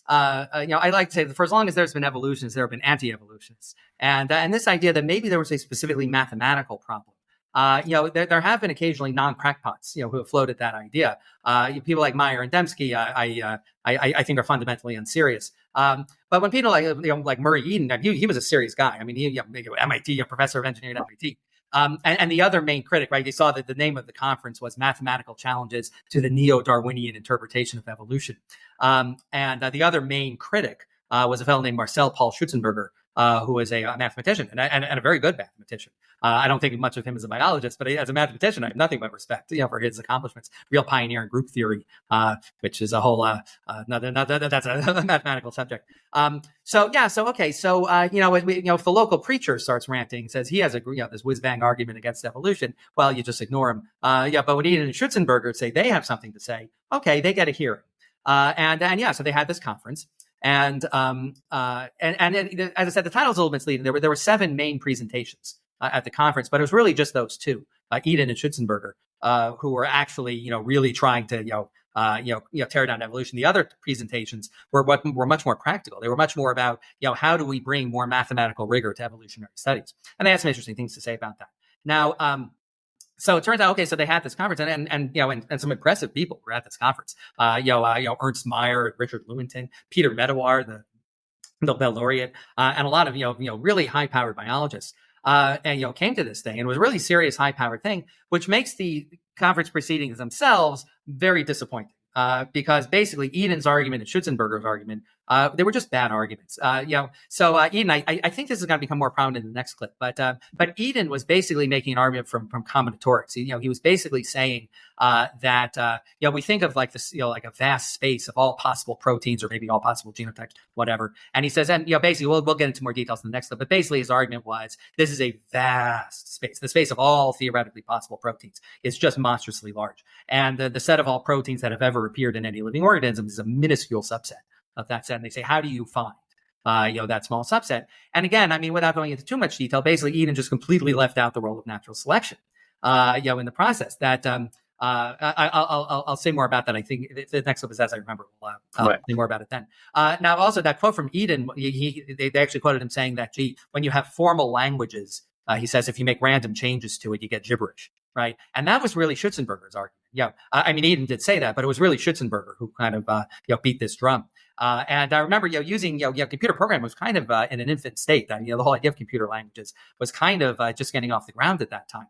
I like to say that for as long as there's been evolutionists, there have been anti-evolutionists. And this idea that maybe there was a specifically mathematical problem. There have been occasionally non-crackpots, who have floated that idea. People like Meyer and Dembski, I think are fundamentally unserious. But when people like Murray Eden, he was a serious guy. I mean, he MIT, a professor of engineering at MIT. And the other main critic, right? You saw that the name of the conference was Mathematical Challenges to the Neo-Darwinian Interpretation of Evolution. And the other main critic was a fellow named Marcel Paul Schutzenberger, who was a mathematician and a very good mathematician. I don't think much of him as a biologist, but as a mathematician, I have nothing but respect, for his accomplishments. Real pioneer in group theory, which is a whole that's a mathematical subject. If the local preacher starts ranting, says he has this whiz bang argument against evolution, well, you just ignore him. But when Eden and Schutzenberger say they have something to say, okay, they get a hearing. So they had this conference. And as I said, the title's a little misleading. There were 7 main presentations at the conference, but it was really just those 2, Eden and Schutzenberger, who were actually, really trying to, tear down evolution. The other presentations were much more practical. They were much more about, how do we bring more mathematical rigor to evolutionary studies? And they had some interesting things to say about that. Now, so it turns out, okay, so they had this conference, and some impressive people were at this conference. Ernst Mayr, Richard Lewontin, Peter Medawar, the Nobel laureate, and a lot of really high-powered biologists, came to this thing, and it was a really serious, high-powered thing, which makes the conference proceedings themselves very disappointing. Because basically Eden's argument and Schutzenberger's argument, they were just bad arguments. Eden, I think this is going to become more prominent in the next clip, but Eden was basically making an argument from combinatorics. He was basically saying that we think of like this, like a vast space of all possible proteins or maybe all possible genotypes, whatever. And he says, and basically we'll get into more details in the next clip, but basically his argument was this is a vast space. The space of all theoretically possible proteins is just monstrously large. And the set of all proteins that have ever appeared in any living organism is a minuscule subset of that set. And they say, how do you find, that small subset? And again, without going into too much detail, basically Eden just completely left out the role of natural selection, in the process. That I'll say more about that. I think the next clip is as I remember. I'll say more about it then. Now, also that quote from Eden, they actually quoted him saying that, when you have formal languages, he says, if you make random changes to it, you get gibberish. Right. And that was really Schutzenberger's argument. Eden did say that, but it was really Schutzenberger who kind of, beat this drum. And I remember, using, computer programming was kind of in an infant state. The whole idea of computer languages was kind of just getting off the ground at that time.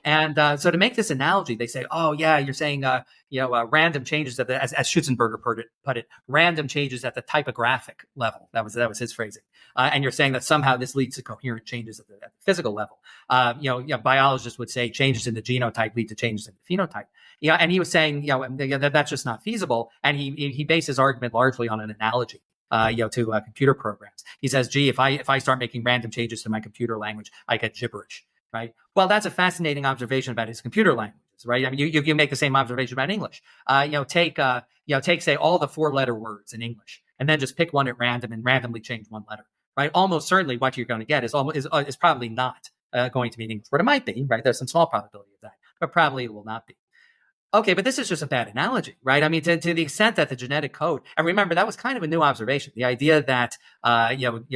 And so to make this analogy, they say, oh, yeah, you're saying, random changes at as Schutzenberger put it, random changes at the typographic level. That was his phrasing. And you're saying that somehow this leads to coherent changes at the physical level. Biologists would say changes in the genotype lead to changes in the phenotype. And he was saying, that's just not feasible. And he based his argument largely on an analogy. To computer programs. He says, gee, if I start making random changes to my computer language, I get gibberish. Right. Well, that's a fascinating observation about his computer languages, right? You make the same observation about English. Take say all the 4-letter words in English, and then just pick one at random and randomly change one letter, right? Almost certainly, what you're going to get is probably not going to be an English word. It might be, right? There's some small probability of that, but probably it will not be. Okay, but this is just a bad analogy, right? To the extent that the genetic code, and remember that was kind of a new observation, the idea that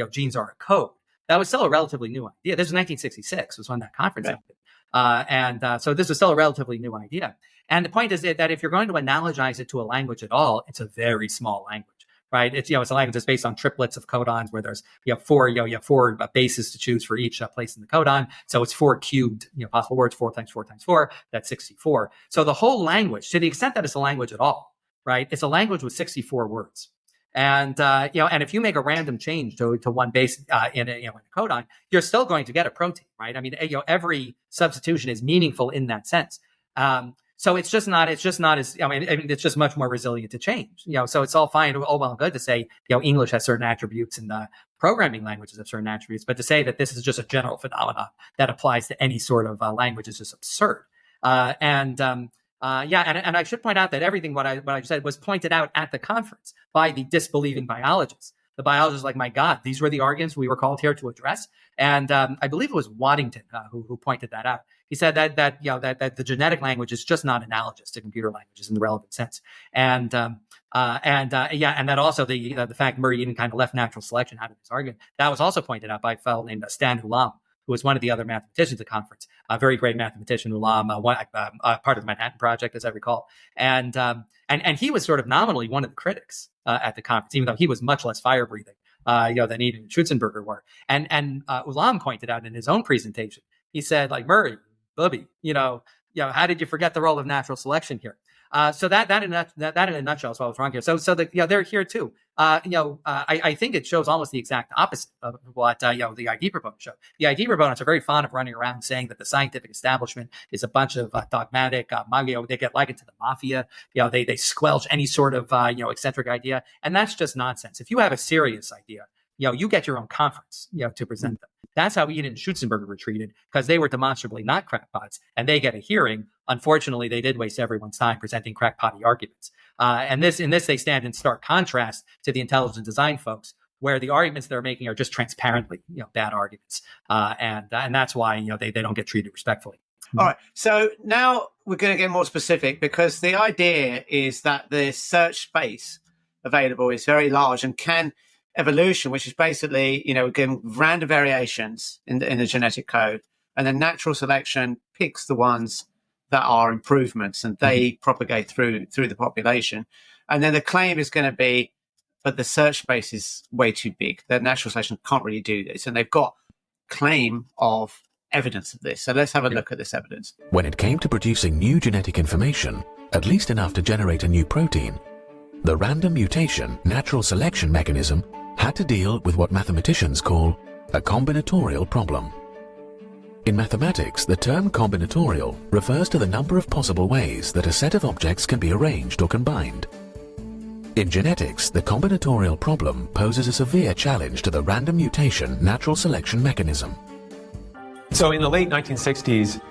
genes are a code. That was still a relatively new idea. This was 1966 was when that conference happened. So this was still a relatively new idea. And the point is that if you're going to analogize it to a language at all, it's a very small language, right? It's it's a language that's based on triplets of codons where there's four bases to choose for each place in the codon. So it's 4 cubed possible words, 4 times 4 times 4. That's 64. So the whole language, to the extent that it's a language at all, right? It's a language with 64 words. And and if you make a random change to one base in a codon, you're still going to get a protein, right? I mean, every substitution is meaningful in that sense. So it's just not as it's just much more resilient to change. So it's all fine, all well and good to say English has certain attributes and the programming languages have certain attributes, but to say that this is just a general phenomenon that applies to any sort of language is just absurd. And I should point out that everything what I said was pointed out at the conference by the disbelieving biologists. The biologists like, my God, these were the arguments we were called here to address. And I believe it was Waddington who pointed that out. He said that the genetic language is just not analogous to computer languages in the relevant sense. And that also the fact Murray even kind of left natural selection out of his argument, that was also pointed out by a fellow named Stan Ulam, who was one of the other mathematicians at the conference, a very great mathematician, Ulam, part of the Manhattan Project, as I recall. And he was sort of nominally one of the critics at the conference, even though he was much less fire-breathing than Eden and Schutzenberger were. And Ulam pointed out in his own presentation, he said, like, Murray, Bubby, how did you forget the role of natural selection here? So that in a nutshell is what was wrong here. So they're here too. I think it shows almost the exact opposite of what the ID proponents show. The ID proponents are very fond of running around saying that the scientific establishment is a bunch of dogmatic. They get likened to the mafia. They squelch any sort of eccentric idea, and that's just nonsense. If you have a serious idea, you get your own conference, to present them. That's how Eden and Schutzenberger were treated, because they were demonstrably not crackpots, and they get a hearing. Unfortunately, they did waste everyone's time presenting crackpotty arguments. And in this, they stand in stark contrast to the intelligent design folks, where the arguments they're making are just transparently, bad arguments. And that's why, they don't get treated respectfully. All right. So now we're going to get more specific, because the idea is that the search space available is very large and can evolution, which is basically, again, random variations in the genetic code, and then natural selection picks the ones that are improvements, and they propagate through the population. And then the claim is going to be, but the search space is way too big. The natural selection can't really do this, and they've got claim of evidence of this. So let's have a look at this evidence. When it came to producing new genetic information, at least enough to generate a new protein, the random mutation natural selection mechanism had to deal with what mathematicians call a combinatorial problem. In mathematics, the term combinatorial refers to the number of possible ways that a set of objects can be arranged or combined. In genetics, the combinatorial problem poses a severe challenge to the random mutation natural selection mechanism. So in the late 1960s,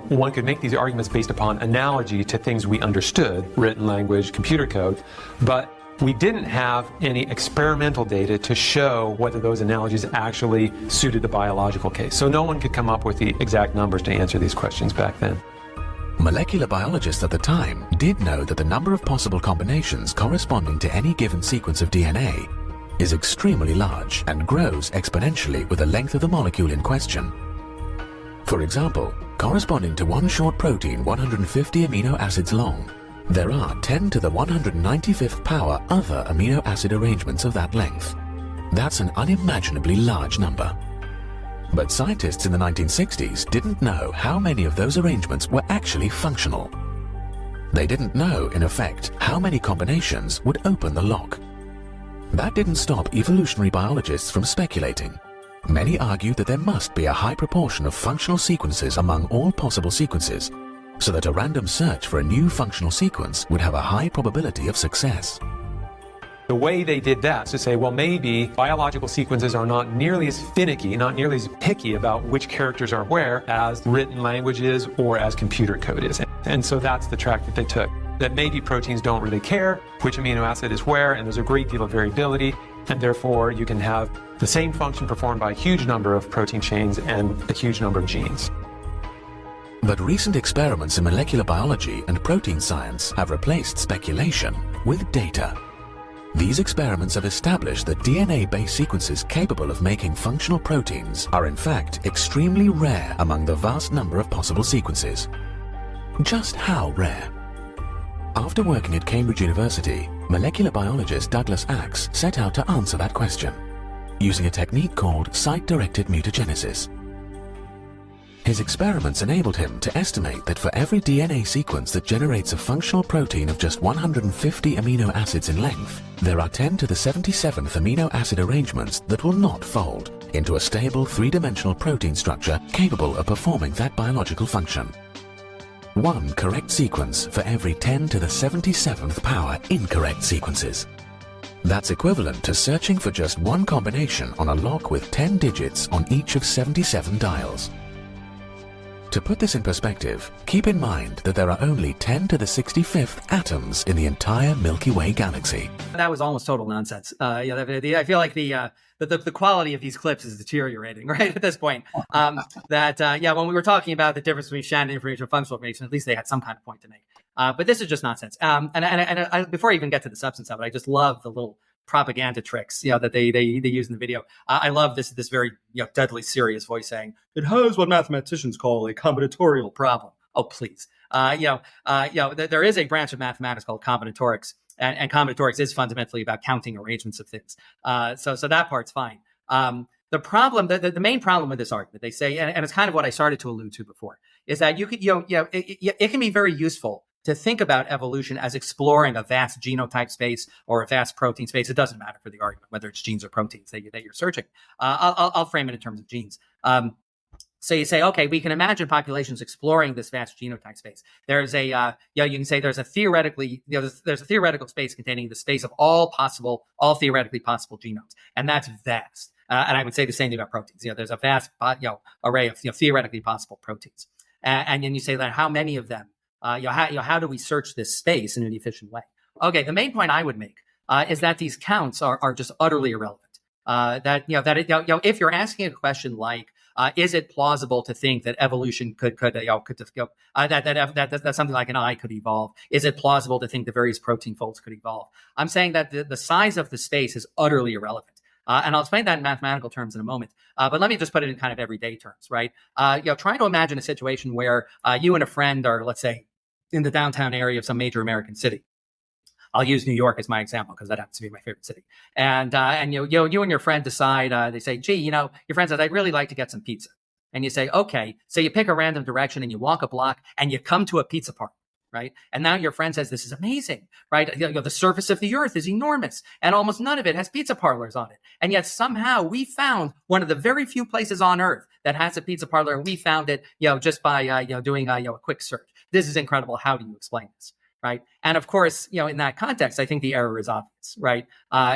one could make these arguments based upon analogy to things we understood, written language, computer code, but we didn't have any experimental data to show whether those analogies actually suited the biological case. So no one could come up with the exact numbers to answer these questions back then. Molecular biologists at the time did know that the number of possible combinations corresponding to any given sequence of DNA is extremely large and grows exponentially with the length of the molecule in question. For example, corresponding to one short protein 150 amino acids long, there are 10 to the 195th power other amino acid arrangements of that length. That's an unimaginably large number. But scientists in the 1960s didn't know how many of those arrangements were actually functional. They didn't know, in effect, how many combinations would open the lock. That didn't stop evolutionary biologists from speculating. Many argued that there must be a high proportion of functional sequences among all possible sequences, so that a random search for a new functional sequence would have a high probability of success. The way they did that is to say, well, maybe biological sequences are not nearly as finicky, not nearly as picky about which characters are where as written language is or as computer code is. And so that's the track that they took, that maybe proteins don't really care which amino acid is where, and there's a great deal of variability, and therefore you can have the same function performed by a huge number of protein chains and a huge number of genes. But recent experiments in molecular biology and protein science have replaced speculation with data. These experiments have established that DNA-based sequences capable of making functional proteins are in fact extremely rare among the vast number of possible sequences. Just how rare? After working at Cambridge University, molecular biologist Douglas Axe set out to answer that question, using a technique called site-directed mutagenesis. His experiments enabled him to estimate that for every DNA sequence that generates a functional protein of just 150 amino acids in length, there are 10 to the 77th amino acid arrangements that will not fold into a stable three-dimensional protein structure capable of performing that biological function. One correct sequence for every 10 to the 77th power incorrect sequences. That's equivalent to searching for just one combination on a lock with 10 digits on each of 77 dials. To put this in perspective, keep in mind that there are only 10 to the 65th atoms in the entire Milky Way galaxy. That was almost total nonsense. I feel like the quality of these clips is deteriorating right at this point. When we were talking about the difference between Shannon information and functional information, at least they had some kind of point to make. But this is just nonsense. And before I even get to the substance of it, I just love the little propaganda tricks, that they use in the video. I love this very deadly serious voice saying it has what mathematicians call a combinatorial problem. Oh please, there is a branch of mathematics called combinatorics, and combinatorics is fundamentally about counting arrangements of things. So that part's fine. The problem, the main problem with this argument, they say, and it's kind of what I started to allude to before, is that it can be very useful to think about evolution as exploring a vast genotype space or a vast protein space. It doesn't matter for the argument whether it's genes or proteins that you're searching. I'll frame it in terms of genes. So you say, okay, we can imagine populations exploring this vast genotype space. There's you can say there's a theoretical space containing the space of all theoretically possible genomes, and that's vast. And I would say the same thing about proteins. There's a vast array of theoretically possible proteins, and then you say that how many of them. How do we search this space in an efficient way? Okay, the main point I would make is that these counts are just utterly irrelevant. If you're asking a question like, is it plausible to think that evolution that something like an eye could evolve? Is it plausible to think that various protein folds could evolve? I'm saying that the size of the space is utterly irrelevant. And I'll explain that in mathematical terms in a moment. But let me just put it in kind of everyday terms, right? Try to imagine a situation where you and a friend are, let's say, in the downtown area of some major American city. I'll use New York as my example because that happens to be my favorite city. And you and your friend decide, they say, gee, your friend says, I'd really like to get some pizza. And you say, okay. So you pick a random direction and you walk a block and you come to a pizza parlor. Right. And now your friend says, this is amazing. Right. The surface of the earth is enormous and almost none of it has pizza parlors on it. And yet somehow we found one of the very few places on earth that has a pizza parlor. And we found it, just by, doing a quick search. This is incredible. How do you explain this? Right. And of course, in that context, I think the error is obvious. Right.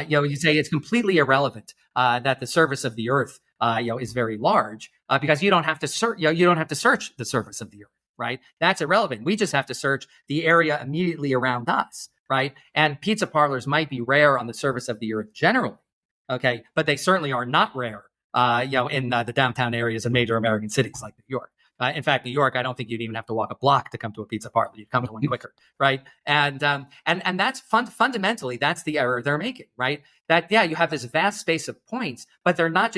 You say it's completely irrelevant that the surface of the earth, is very large because you don't have to search. You don't have to search the surface of the earth. Right? That's irrelevant. We just have to search the area immediately around us, right? And pizza parlors might be rare on the surface of the earth generally, okay? But they certainly are not rare, in the downtown areas of major American cities like New York. In fact, New York, I don't think you'd even have to walk a block to come to a pizza parlor. You'd come to one quicker, right? And that's fundamentally, that's the error they're making, right? That, you have this vast space of points, but they're not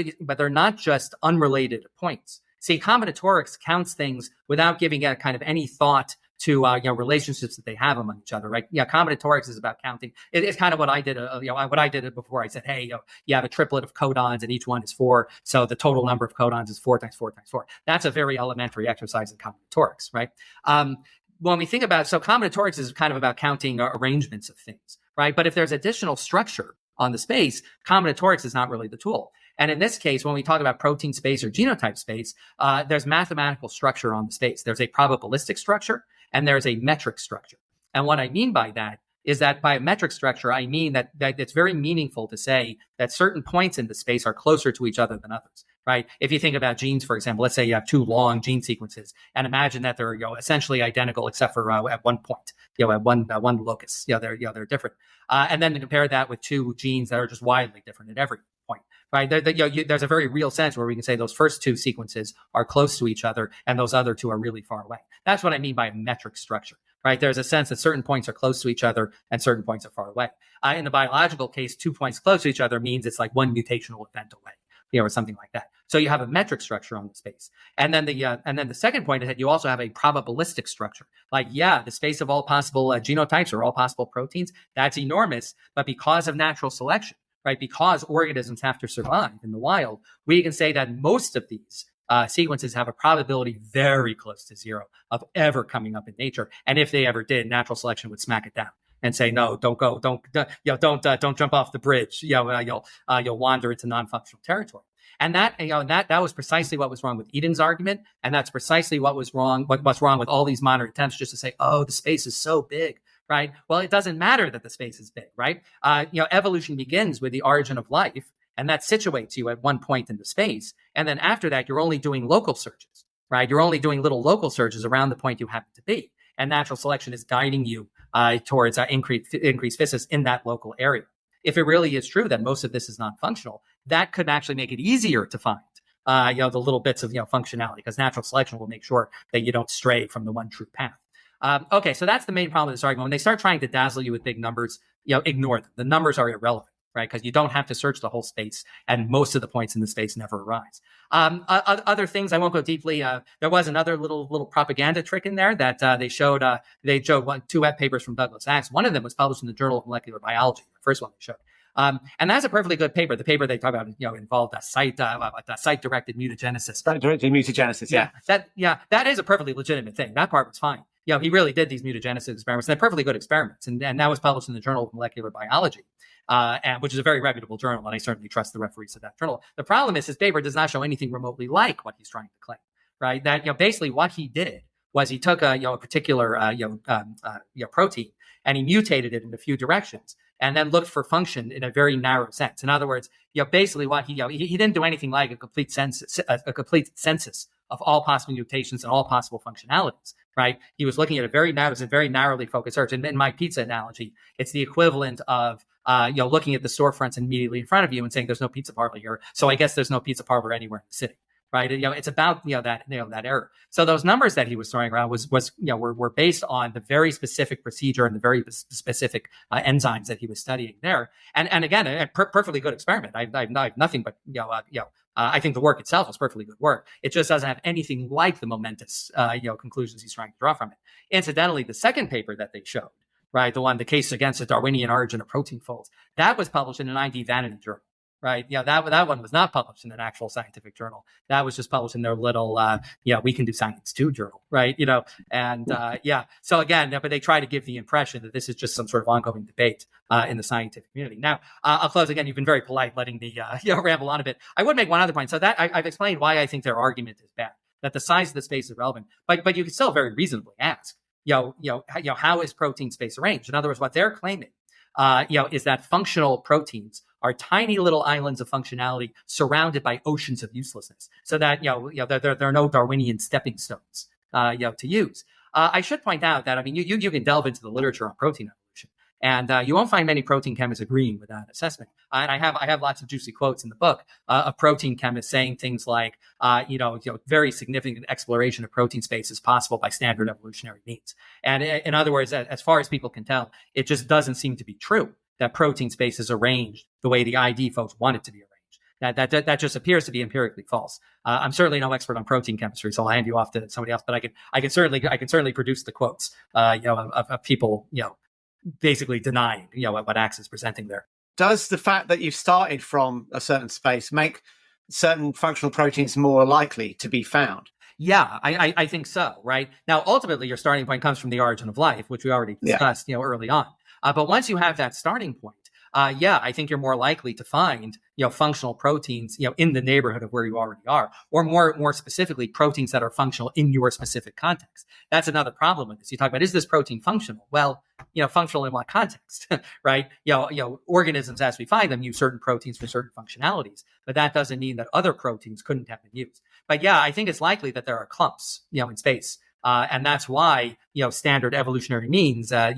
just unrelated points. See, combinatorics counts things without giving it kind of any thought to relationships that they have among each other, right? Combinatorics is about counting. It's kind of what I did. What I did before. I said, hey, you have a triplet of codons, and each one is 4, so the total number of codons is 4 times 4 times 4. That's a very elementary exercise in combinatorics, right? When we think about combinatorics is kind of about counting arrangements of things, right? But if there's additional structure on the space, combinatorics is not really the tool. And in this case, when we talk about protein space or genotype space, there's mathematical structure on the space. There's a probabilistic structure and there's a metric structure. And what I mean by that is that by a metric structure, I mean that it's very meaningful to say that certain points in the space are closer to each other than others, right? If you think about genes, for example, let's say you have 2 long gene sequences and imagine that they're essentially identical except for at one point, at one locus, they're different. And then to compare that with 2 genes that are just wildly different at every point. Right, there's a very real sense where we can say those first 2 sequences are close to each other and those other 2 are really far away. That's what I mean by a metric structure, right? There's a sense that certain points are close to each other and certain points are far away. In the biological case, 2 points close to each other means it's like one mutational event away, or something like that. So you have a metric structure on the space. And then the second point is that you also have a probabilistic structure. Like, yeah, the space of all possible genotypes or all possible proteins, that's enormous. But because of natural selection, right, because organisms have to survive in the wild, we can say that most of these sequences have a probability very close to zero of ever coming up in nature. And if they ever did, natural selection would smack it down and say, no, don't go, don't jump off the bridge. You'll wander into non-functional territory. And that was precisely what was wrong with Eden's argument, and that's precisely what's wrong with all these modern attempts just to say, oh, the space is so big, right? Well, it doesn't matter that the space is big, right? Evolution begins with the origin of life, and that situates you at one point in the space, and then after that, you're only doing local searches, right? You're only doing little local searches around the point you happen to be, and natural selection is guiding you towards increased fitness in that local area. If it really is true that most of this is non-functional, that could actually make it easier to find, the little bits of, functionality, because natural selection will make sure that you don't stray from the one true path. Okay, so that's the main problem with this argument. When they start trying to dazzle you with big numbers, ignore them. The numbers are irrelevant, right? Because you don't have to search the whole space, and most of the points in the space never arise. Other things, I won't go deeply. There was another little propaganda trick in there that they showed. They showed two web papers from Douglas Axe. One of them was published in the Journal of Molecular Biology, the first one they showed. And that's a perfectly good paper. The paper they talk about, involved site-directed mutagenesis. Site-directed mutagenesis, yeah. That is a perfectly legitimate thing. That part was fine. He really did these mutagenesis experiments. They're perfectly good experiments. And that was published in the Journal of Molecular Biology, which is a very reputable journal, and I certainly trust the referees of that journal. The problem is his paper does not show anything remotely like what he's trying to claim, right? That, basically what he did was he took a particular protein and he mutated it in a few directions, and then looked for function in a very narrow sense. In other words, basically what he didn't do anything like a complete census of all possible mutations and all possible functionalities, right? He was looking at a very narrowly focused search. And in my pizza analogy, it's the equivalent of looking at the storefronts immediately in front of you and saying, there's no pizza parlor here, so I guess there's no pizza parlor anywhere in the city. Right, it's about that error. So those numbers that he was throwing around were based on the very specific procedure and the very specific enzymes that he was studying there. And again, a perfectly good experiment. I have nothing but I think the work itself is perfectly good work. It just doesn't have anything like the momentous conclusions he's trying to draw from it. Incidentally, the second paper that they showed, right, the case against the Darwinian origin of protein folds, that was published in an ID Vanity journal. Right. That one was not published in an actual scientific journal. That was just published in their little, we can do science too journal. Right. So again, but they try to give the impression that this is just some sort of ongoing debate in the scientific community. Now, I'll close again. You've been very polite letting me, ramble on a bit. I would make one other point. So that I've explained why I think their argument is bad, that the size of the space is relevant, but you can still very reasonably ask, how is protein space arranged? In other words, what they're claiming, is that functional proteins are tiny little islands of functionality surrounded by oceans of uselessness, so that there are no Darwinian stepping stones to use. I should point out that you can delve into the literature on protein evolution, and you won't find many protein chemists agreeing with that assessment. And I have lots of juicy quotes in the book of protein chemists saying things like, very significant exploration of protein space is possible by standard evolutionary means. And in other words, as far as people can tell, it just doesn't seem to be true that protein space is arranged the way the ID folks want it to be arranged. That just appears to be empirically false. I'm certainly no expert on protein chemistry, so I'll hand you off to somebody else. But I can certainly produce the quotes, of people, basically denying, what Axe is presenting there. Does the fact that you've started from a certain space make certain functional proteins more likely to be found? Yeah, I think so. Right. Now, ultimately, your starting point comes from the origin of life, which we already discussed, early on. But once you have that starting point, I think you're more likely to find, functional proteins, in the neighborhood of where you already are, or more specifically, proteins that are functional in your specific context. That's another problem with this. You talk about, is this protein functional? Well, functional in what context, right? Organisms as we find them use certain proteins for certain functionalities, but that doesn't mean that other proteins couldn't have been used. But I think it's likely that there are clumps, in space. And that's why, standard evolutionary means, can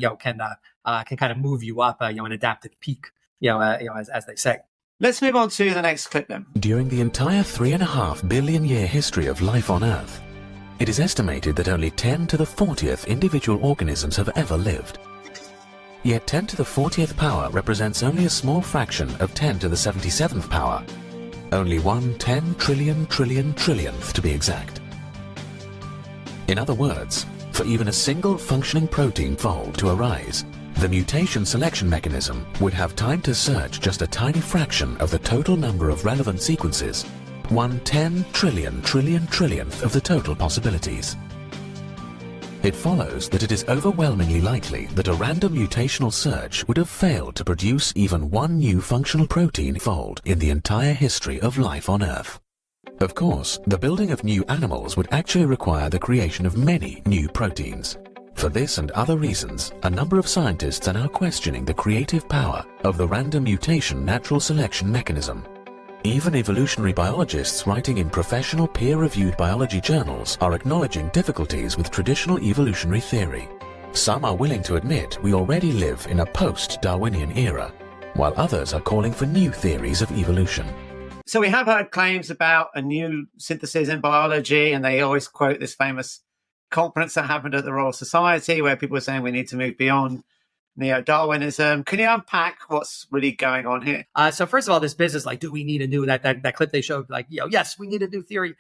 kind of move you up, an adaptive peak, as they say. Let's move on to the next clip then. During the entire 3.5 billion year history of life on Earth, it is estimated that only 10 to the 40th individual organisms have ever lived. Yet 10 to the 40th power represents only a small fraction of 10 to the 77th power. only 1/10 trillion to be exact. In other words, for even a single functioning protein fold to arise, the mutation selection mechanism would have time to search just a tiny fraction of the total number of relevant sequences, 1/10 trillionth of the total possibilities. It follows that it is overwhelmingly likely that a random mutational search would have failed to produce even one new functional protein fold in the entire history of life on Earth. Of course, the building of new animals would actually require the creation of many new proteins. For this and other reasons, a number of scientists are now questioning the creative power of the random mutation natural selection mechanism. Even evolutionary biologists writing in professional peer-reviewed biology journals are acknowledging difficulties with traditional evolutionary theory. Some are willing to admit we already live in a post-Darwinian era, while others are calling for new theories of evolution. So we have heard claims about a new synthesis in biology, and they always quote this famous conference that happened at the Royal Society where people were saying we need to move beyond neo-Darwinism. Can you unpack what's really going on here? So first of all, this business, like, do we need a new, that clip they showed, like, yes, we need a new theory.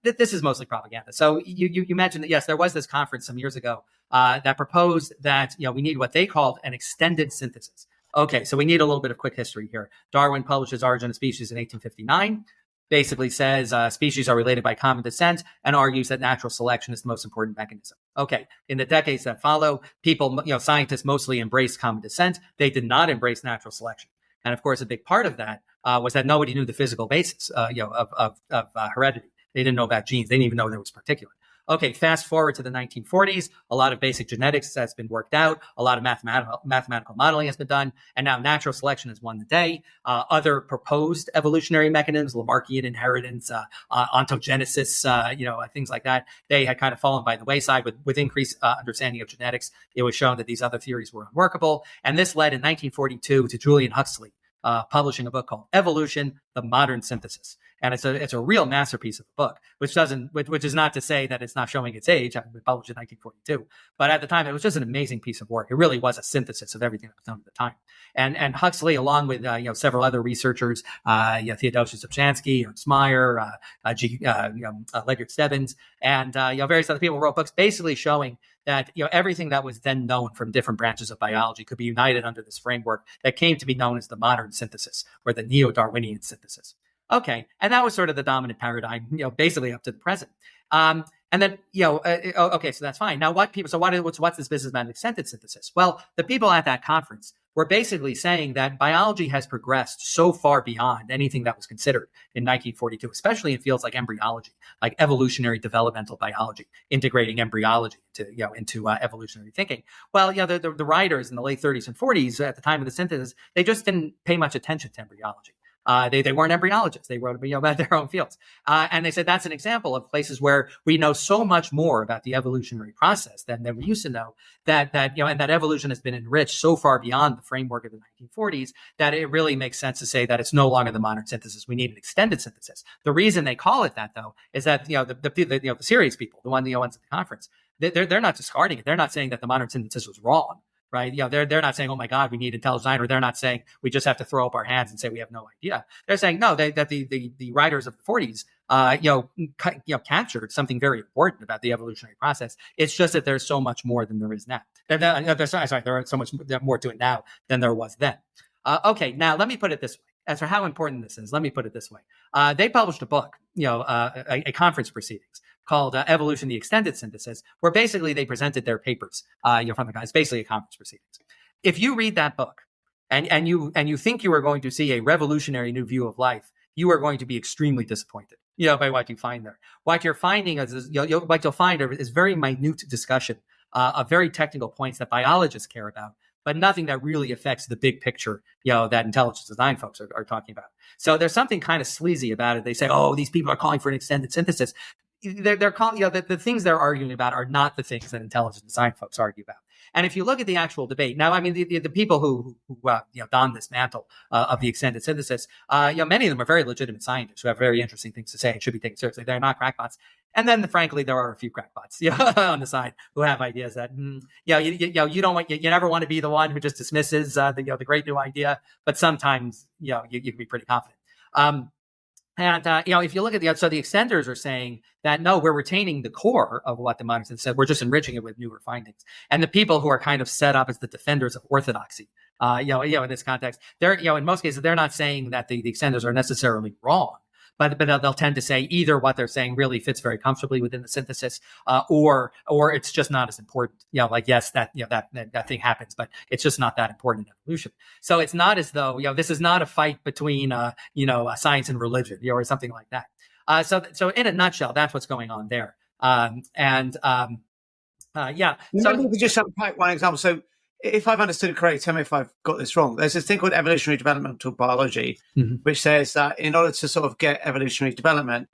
This is mostly propaganda. So you mentioned that, yes, there was this conference some years ago that proposed that, we need what they called an extended synthesis. Okay, so we need a little bit of quick history here. Darwin publishes Origin of Species in 1859. Basically says species are related by common descent and argues that natural selection is the most important mechanism. Okay, in the decades that follow, people, scientists mostly embraced common descent. They did not embrace natural selection. And of course, a big part of that was that nobody knew the physical basis, of heredity. They didn't know about genes. They didn't even know there was particulate. Okay, fast forward to the 1940s, a lot of basic genetics has been worked out, a lot of mathematical modeling has been done, and now natural selection has won the day. Other proposed evolutionary mechanisms, Lamarckian inheritance, ontogenesis, things like that, they had kind of fallen by the wayside with increased understanding of genetics. It was shown that these other theories were unworkable, and this led in 1942 to Julian Huxley publishing a book called Evolution, the Modern Synthesis. And it's a real masterpiece of a book, which is not to say that it's not showing its age. It was published in 1942, but at the time it was just an amazing piece of work. It really was a synthesis of everything that was done at the time. And Huxley, along with several other researchers, Theodosius Obshansky, Ernst Mayr, Ledyard Stebbins, and various other people wrote books basically showing that everything that was then known from different branches of biology could be united under this framework that came to be known as the modern synthesis or the neo-Darwinian synthesis. Okay, and that was sort of the dominant paradigm, basically up to the present. And then, okay, so that's fine. Now, what's this business about extended synthesis? Well, the people at that conference were basically saying that biology has progressed so far beyond anything that was considered in 1942, especially in fields like embryology, like evolutionary developmental biology, integrating embryology into evolutionary thinking. Well, the writers in the late 30s and 40s at the time of the synthesis, they just didn't pay much attention to embryology. They weren't embryologists. They wrote about their own fields. And they said that's an example of places where we know so much more about the evolutionary process than we used to know, that evolution has been enriched so far beyond the framework of the 1940s that it really makes sense to say that it's no longer the modern synthesis. We need an extended synthesis. The reason they call it that, though, is that the serious people, the ones at the conference, they're not discarding it. They're not saying that the modern synthesis was wrong. Right? They're not saying, oh my God, we need intelligent design, or they're not saying we just have to throw up our hands and say we have no idea. They're saying no, that the writers of the 40s, captured something very important about the evolutionary process. It's just that there's so much more than there is now. There's so much more to it now than there was then. Okay, now let me put it this way. As for how important this is, let me put it this way. They published a book, a conference proceedings called Evolution, the Extended Synthesis, where basically they presented their papers from the guys, basically a conference proceedings. If you read that book and you think you are going to see a revolutionary new view of life, you are going to be extremely disappointed, by what you find there. What you're finding is what you'll find is very minute discussion of very technical points that biologists care about, but nothing that really affects the big picture, that intelligent design folks are talking about. So there's something kind of sleazy about it. They say, oh, these people are calling for an extended synthesis. They're calling, the things they're arguing about are not the things that intelligent design folks argue about. And if you look at the actual debate, now, I mean, the people who don this mantle of the extended synthesis, many of them are very legitimate scientists who have very interesting things to say and should be taken seriously. They're not crackpots. And then, frankly, there are a few crackpots on the side who have ideas that, you never want to be the one who just dismisses the great new idea, but sometimes, you can be pretty confident. And, if you look at so the extenders are saying that, no, we're retaining the core of what the modern synthesis said. We're just enriching it with newer findings. And the people who are kind of set up as the defenders of orthodoxy, in this context, they're, in most cases, they're not saying that the extenders are necessarily wrong. But they'll tend to say either what they're saying really fits very comfortably within the synthesis, or it's just not as important. Yes, that thing happens, but it's just not that important in evolution. So it's not as though this is not a fight between science and religion, or something like that. So in a nutshell, that's what's going on there. So just unpack one example. So if I've understood it correctly, tell me if I've got this wrong. There's this thing called evolutionary developmental biology, which says that in order to sort of get evolutionary development,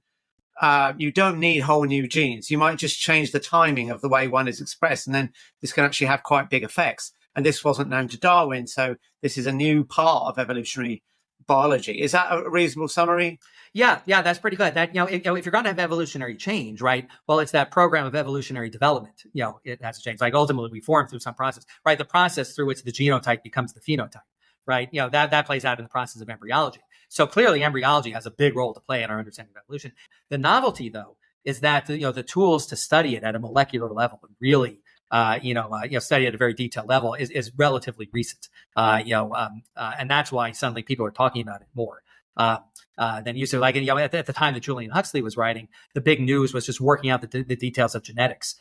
you don't need whole new genes. You might just change the timing of the way one is expressed, and then this can actually have quite big effects. And this wasn't known to Darwin, so this is a new part of evolutionary biology. Is that a reasonable summary? Yeah, that's pretty good. That if you're going to have evolutionary change, right? Well, it's that program of evolutionary development. It has to change. Like ultimately, we form through some process, right? The process through which the genotype becomes the phenotype, right? That plays out in the process of embryology. So clearly, embryology has a big role to play in our understanding of evolution. The novelty, though, is that the tools to study it at a molecular level and really study at a very detailed level is relatively recent. And that's why suddenly people are talking about it more. Than used to. Like, at the time that Julian Huxley was writing, the big news was just working out the details of genetics,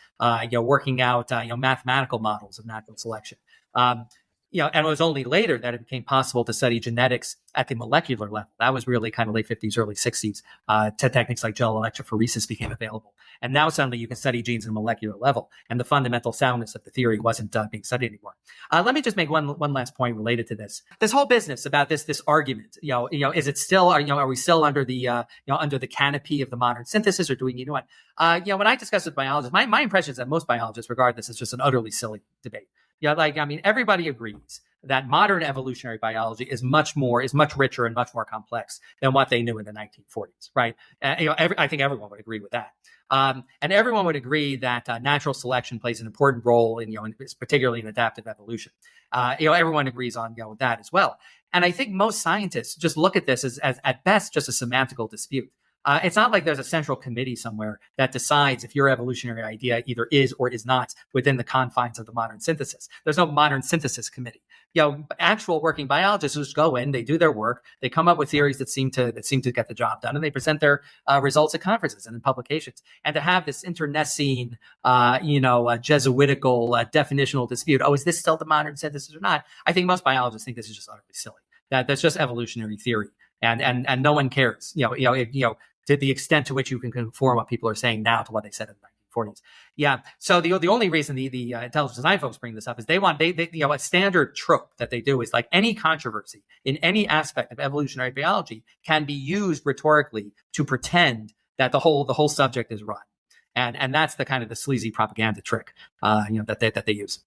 working out, mathematical models of natural selection. And it was only later that it became possible to study genetics at the molecular level. That was really kind of late 50s, early 60s. Techniques like gel electrophoresis became available. And now suddenly you can study genes at a molecular level, and the fundamental soundness of the theory wasn't being studied anymore. Let me just make one last point related to this. This whole business about this argument, is it still, are we still under the, under the canopy of the modern synthesis, or do we need one? When I discuss with biologists, my impression is that most biologists regard this as just an utterly silly debate. Everybody agrees that modern evolutionary biology is much richer and much more complex than what they knew in the 1940s, right? I think everyone would agree with that. And everyone would agree that natural selection plays an important role in, particularly in adaptive evolution. Everyone agrees on, that as well. And I think most scientists just look at this as at best just a semantical dispute. It's not like there's a central committee somewhere that decides if your evolutionary idea either is or is not within the confines of the modern synthesis. There's no modern synthesis committee. Actual working biologists just go in, they do their work, they come up with theories that seem to get the job done, and they present their results at conferences and in publications. And to have this internecine, Jesuitical definitional dispute, is this still the modern synthesis or not? I think most biologists think this is just utterly silly. That's just evolutionary theory, and no one cares. To the extent to which you can conform what people are saying now to what they said in the 1940s. Yeah. So the only reason the intelligent design folks bring this up is they a standard trope that they do is like any controversy in any aspect of evolutionary biology can be used rhetorically to pretend that the whole subject is run. And that's the kind of the sleazy propaganda trick, that they use.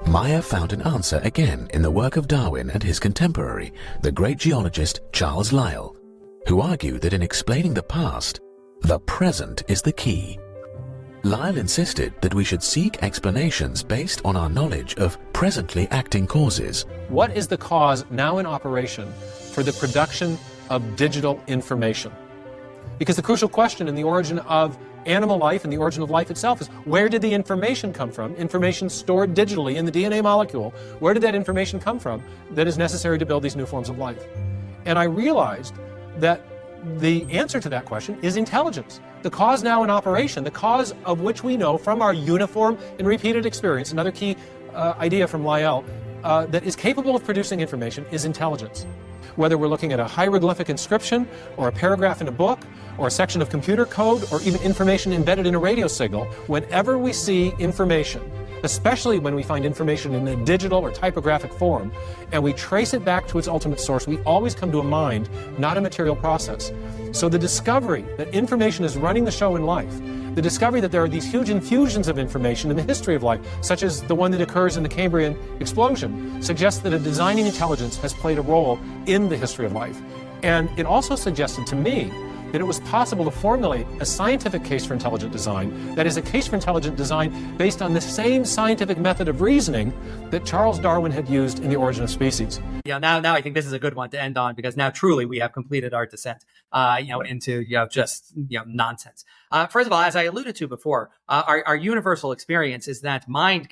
Meyer found an answer again in the work of Darwin and his contemporary, the great geologist Charles Lyell, who argued that in explaining the past, the present is the key. Lyell insisted that we should seek explanations based on our knowledge of presently acting causes. What is the cause now in operation for the production of digital information? Because the crucial question in the origin of animal life and the origin of life itself is, where did the information come from? Information stored digitally in the DNA molecule. Where did that information come from that is necessary to build these new forms of life? And I realized that the answer to that question is intelligence. The cause now in operation, the cause of which we know from our uniform and repeated experience, another key idea from Lyell, that is capable of producing information is intelligence. Whether we're looking at a hieroglyphic inscription, or a paragraph in a book, or a section of computer code, or even information embedded in a radio signal, whenever we see information, especially when we find information in a digital or typographic form, and we trace it back to its ultimate source, we always come to a mind, not a material process. So the discovery that information is running the show in life, the discovery that there are these huge infusions of information in the history of life, such as the one that occurs in the Cambrian explosion, suggests that a designing intelligence has played a role in the history of life. And it also suggested to me that it was possible to formulate a scientific case for intelligent design, that is a case for intelligent design based on the same scientific method of reasoning that Charles Darwin had used in The Origin of Species. Now I think this is a good one to end on, because now truly we have completed our descent, into just nonsense. First of all, as I alluded to before, our universal experience is that mind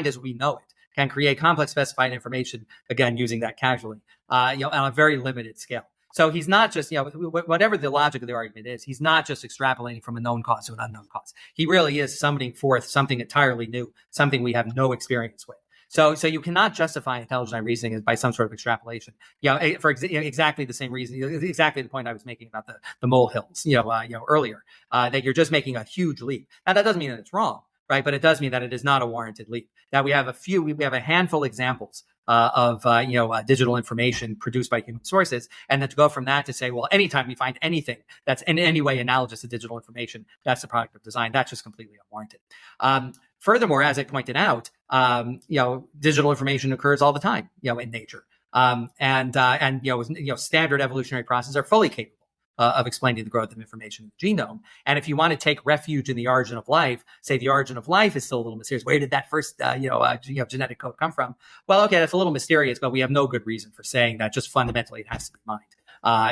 as we know it can create complex specified information, again using that casually, on a very limited scale. So he's not just, whatever the logic of the argument is, he's not just extrapolating from a known cause to an unknown cause. He really is summoning forth something entirely new, something we have no experience with. So you cannot justify intelligent reasoning by some sort of extrapolation. For exactly the same reason, exactly the point I was making about the molehills, earlier, that you're just making a huge leap. Now that doesn't mean that it's wrong, right? But it does mean that it is not a warranted leap. That we have a handful of examples of digital information produced by human sources, and then to go from that to say, well, anytime we find anything that's in any way analogous to digital information, that's the product of design. That's just completely unwarranted. Furthermore, as I pointed out, digital information occurs all the time, in nature, and standard evolutionary processes are fully capable of explaining the growth of information in the genome. And if you want to take refuge in the origin of life, say the origin of life is still a little mysterious. Where did that first, genetic code come from? Well, okay, that's a little mysterious, but we have no good reason for saying that. Just fundamentally, it has to be mind.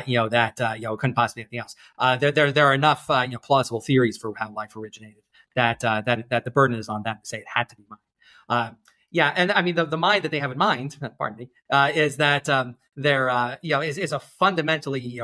It couldn't possibly be anything else. There are enough, plausible theories for how life originated that the burden is on them to say it had to be mind. And I mean the mind that they have in mind, pardon me, is that is a fundamentally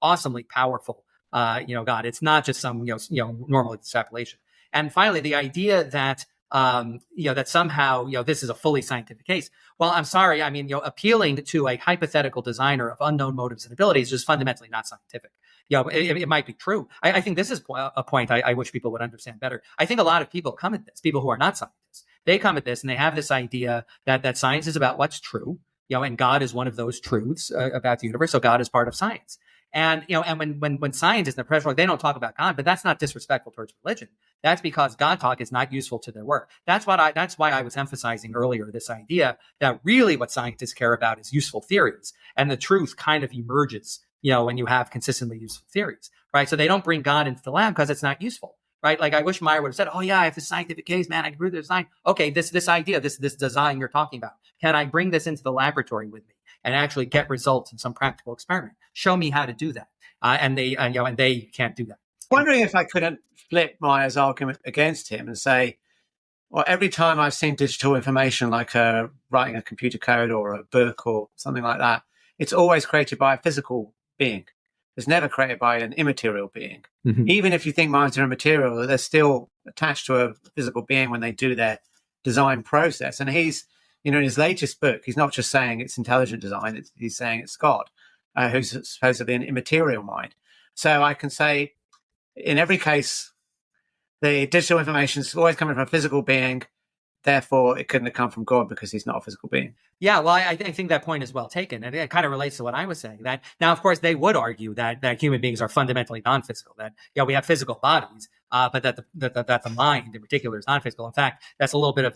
awesomely powerful God. It's not just some normal extrapolation. And finally, the idea that that somehow this is a fully scientific case. Well, I'm sorry. I mean, appealing to a hypothetical designer of unknown motives and abilities is just fundamentally not scientific. It might be true. I think this is a point I wish people would understand better. I think a lot of people come at this, people who are not scientists, they come at this and they have this idea that science is about what's true, and God is one of those truths about the universe. So God is part of science. And when scientists in the present world, they don't talk about God, but that's not disrespectful towards religion. That's because God talk is not useful to their work. That's why I was emphasizing earlier this idea that really what scientists care about is useful theories, and the truth kind of emerges, when you have consistently useful theories, right? So they don't bring God into the lab because it's not useful, right? Like I wish Meyer would have said, "Oh yeah, I have this scientific case, man. I can prove the design. Okay, this idea, this design you're talking about, can I bring this into the laboratory with me and actually get results in some practical experiment? Show me how to do that." And they can't do that. Wondering if I couldn't flip Meyer's argument against him and say, well, every time I've seen digital information, like writing a computer code or a book or something like that, it's always created by a physical being. It's never created by an immaterial being. Mm-hmm. Even if you think minds are immaterial, they're still attached to a physical being when they do their design process. And he's, in his latest book, he's not just saying it's intelligent design, he's saying it's God, who's supposedly an immaterial mind. So I can say, in every case, the digital information is always coming from a physical being. Therefore, it couldn't have come from God because he's not a physical being. Yeah, well, I think that point is well taken. And it kind of relates to what I was saying. That now, of course, they would argue that human beings are fundamentally non-physical, that we have physical bodies, but that the mind in particular is non-physical. In fact, that's a little bit of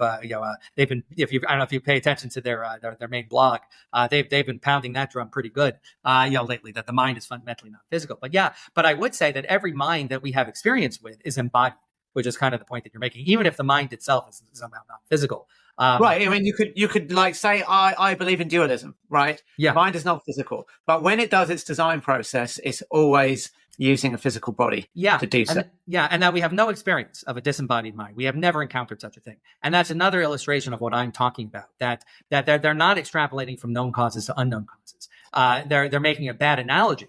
they've been, I don't know if you pay attention to their main blog, they've been pounding that drum pretty good, lately, that the mind is fundamentally non-physical. But I would say that every mind that we have experience with is embodied, which is kind of the point that you're making, even if the mind itself is somehow not physical. Right. I mean, you could like say, I believe in dualism, right? Yeah. Mind is not physical, but when it does its design process, it's always using a physical body to do so. And that we have no experience of a disembodied mind. We have never encountered such a thing. And that's another illustration of what I'm talking about, that they're not extrapolating from known causes to unknown causes. They're making a bad analogy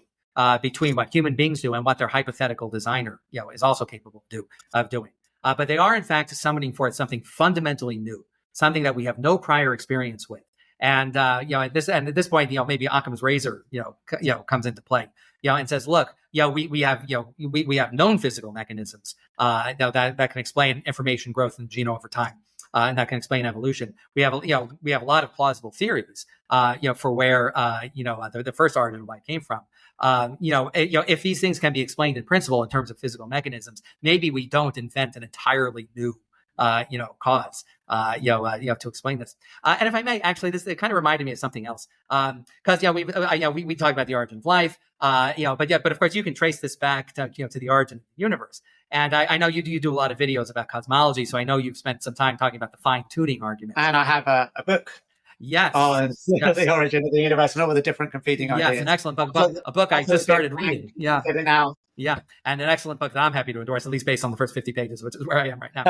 between what human beings do and what their hypothetical designer, is also capable of doing. But they are, in fact, summoning forth something fundamentally new, something that we have no prior experience with. And at this point, maybe Occam's razor, comes into play, and says, look, we have known physical mechanisms that can explain information growth in the genome over time. And that can explain evolution. We have a lot of plausible theories, for where, the first origin of life came from. If these things can be explained in principle in terms of physical mechanisms, maybe we don't invent an entirely new, cause. To explain this. And if I may, actually, it kind of reminded me of something else. Because we talked about the origin of life. But of course, you can trace this back to the origin of the universe. And I know you do a lot of videos about cosmology, so I know you've spent some time talking about the fine-tuning argument. And I have a book. Yes. On the origin of the universe and all the different competing ideas. Yes, an excellent book. A book I just started reading. Yeah. Now. Yeah, and an excellent book that I'm happy to endorse, at least based on the first 50 pages, which is where I am right now.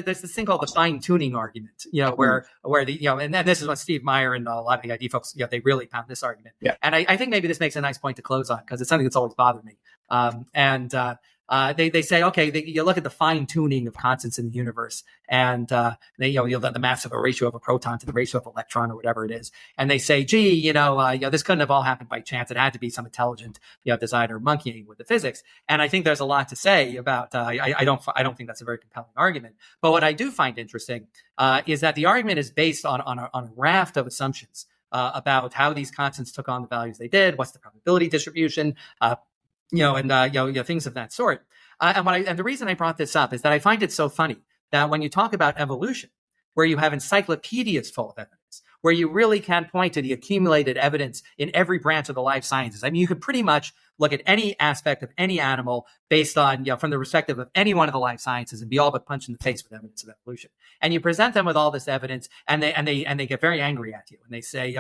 There's this thing called the fine-tuning argument, where and this is what Steve Meyer and a lot of the ID folks, they really pound this argument. Yeah. And I think maybe this makes a nice point to close on, because it's something that's always bothered me. They say, okay, you look at the fine tuning of constants in the universe, and the mass of a ratio of a proton to the ratio of an electron or whatever it is, and they say, gee, this couldn't have all happened by chance. It had to be some intelligent, designer monkeying with the physics. And I think there's a lot to say about. I don't think that's a very compelling argument. But what I do find interesting is that the argument is based on a raft of assumptions about how these constants took on the values they did, what's the probability distribution, things of that sort. And the reason I brought this up is that I find it so funny that when you talk about evolution, where you have encyclopedias full of evidence, where you really can point to the accumulated evidence in every branch of the life sciences. I mean, you could pretty much look at any aspect of any animal based on, from the perspective of any one of the life sciences and be all but punched in the face with evidence of evolution. And you present them with all this evidence, and they get very angry at you, and they say,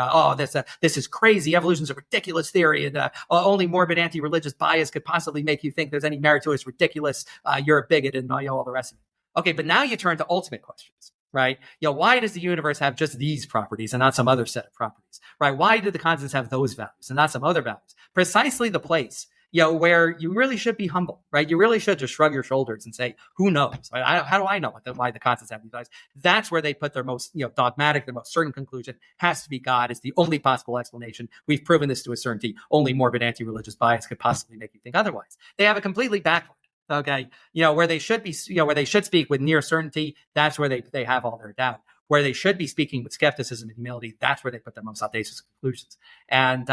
this is crazy. Evolution's a ridiculous theory, and only morbid anti-religious bias could possibly make you think there's any merit to it. It's ridiculous. You're a bigot, and all the rest of it. Okay, but now you turn to ultimate questions. Right? Why does the universe have just these properties and not some other set of properties? Right? Why do the constants have those values and not some other values? Precisely the place, where you really should be humble, right? You really should just shrug your shoulders and say, who knows? Right? How do I know why the constants have these values? That's where they put their most, dogmatic, their most certain conclusion has to be God. It's the only possible explanation. We've proven this to a certainty. Only morbid anti-religious bias could possibly make you think otherwise. They have it completely backward. Okay, where they should be, where they should speak with near certainty, that's where they have all their doubt. Where they should be speaking with skepticism and humility, that's where they put their most audacious conclusions. And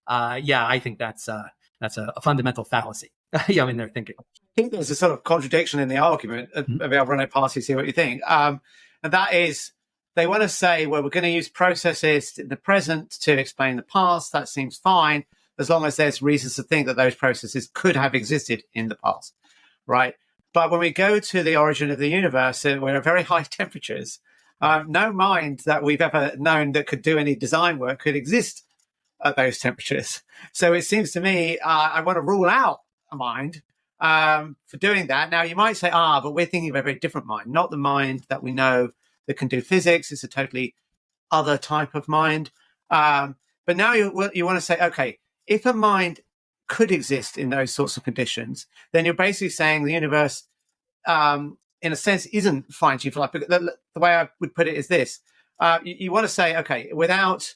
I think that's a fundamental fallacy, in their thinking. I think there's a sort of contradiction in the argument. Maybe I'll run it past you, see what you think. And that is, they want to say, well, we're going to use processes in the present to explain the past. That seems fine, as long as there's reasons to think that those processes could have existed in the past. Right. But when we go to the origin of the universe, we're at very high temperatures. No mind that we've ever known that could do any design work could exist at those temperatures. So it seems to me, I want to rule out a mind for doing that. Now, you might say, but we're thinking of a very different mind, not the mind that we know that can do physics. It's a totally other type of mind. But now you want to say, okay, if a mind could exist in those sorts of conditions, then you're basically saying the universe, in a sense, isn't fine-tuned for life. The way I would put it is this. You want to say, okay, without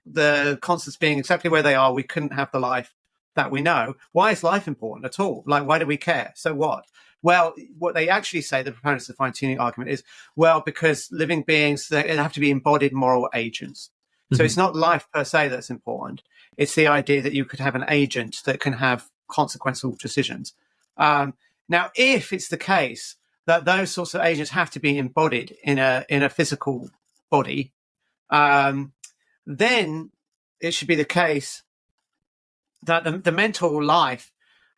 the constants being exactly where they are, we couldn't have the life that we know. Why is life important at all? Like, why do we care? So what? Well, what they actually say, the proponents of the fine-tuning argument, is, well, because living beings, they have to be embodied moral agents. So it's not life per se that's important. It's the idea that you could have an agent that can have consequential decisions. Now, if it's the case that those sorts of agents have to be embodied in a physical body, then it should be the case that the mental life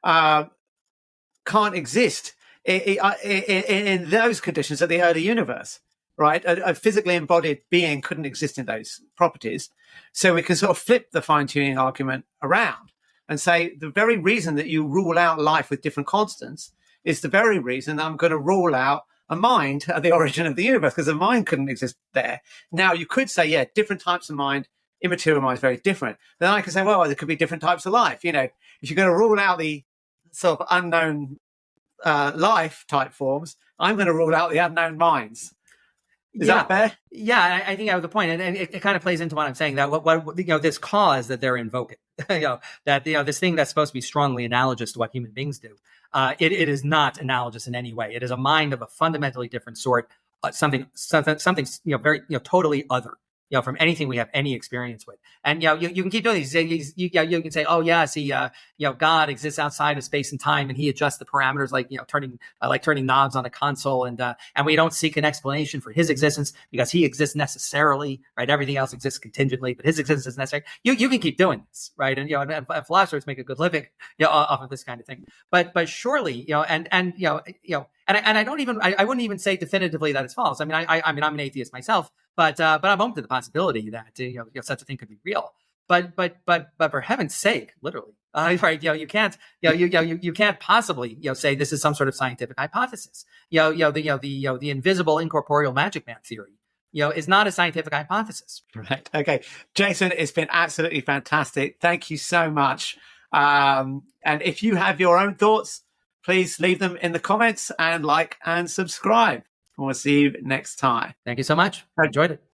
can't exist in those conditions of the early universe. Right, a physically embodied being couldn't exist in those properties. So we can sort of flip the fine-tuning argument around and say the very reason that you rule out life with different constants is the very reason that I'm going to rule out a mind at the origin of the universe, because a mind couldn't exist there. Now, you could say, yeah, different types of mind, immaterial mind is very different. Then I can say, well, there could be different types of life. If you're going to rule out the sort of unknown life type forms, I'm going to rule out the unknown minds. Is that fair? Yeah, I think that was the point, and it kind of plays into what I'm saying. That what this cause that they're invoking, this thing that's supposed to be strongly analogous to what human beings do, it is not analogous in any way. It is a mind of a fundamentally different sort, something very totally other from anything we have any experience with. And you can keep doing these. You can say, oh yeah, see, God exists outside of space and time, and He adjusts the parameters like turning knobs on a console, and we don't seek an explanation for His existence because He exists necessarily, right? Everything else exists contingently, but His existence is necessary. You can keep doing this, right? And and philosophers make a good living off of this kind of thing. But surely, and I wouldn't even say definitively that it's false. I mean, I'm an atheist myself, but I'm open to the possibility that such a thing could be real. But for heaven's sake, literally, right? You can't you can't possibly say this is some sort of scientific hypothesis. The invisible incorporeal magic man theory is not a scientific hypothesis. Right. Okay, Jason, it's been absolutely fantastic. Thank you so much. And if you have your own thoughts, please leave them in the comments and like and subscribe. We'll see you next time. Thank you so much. I enjoyed it.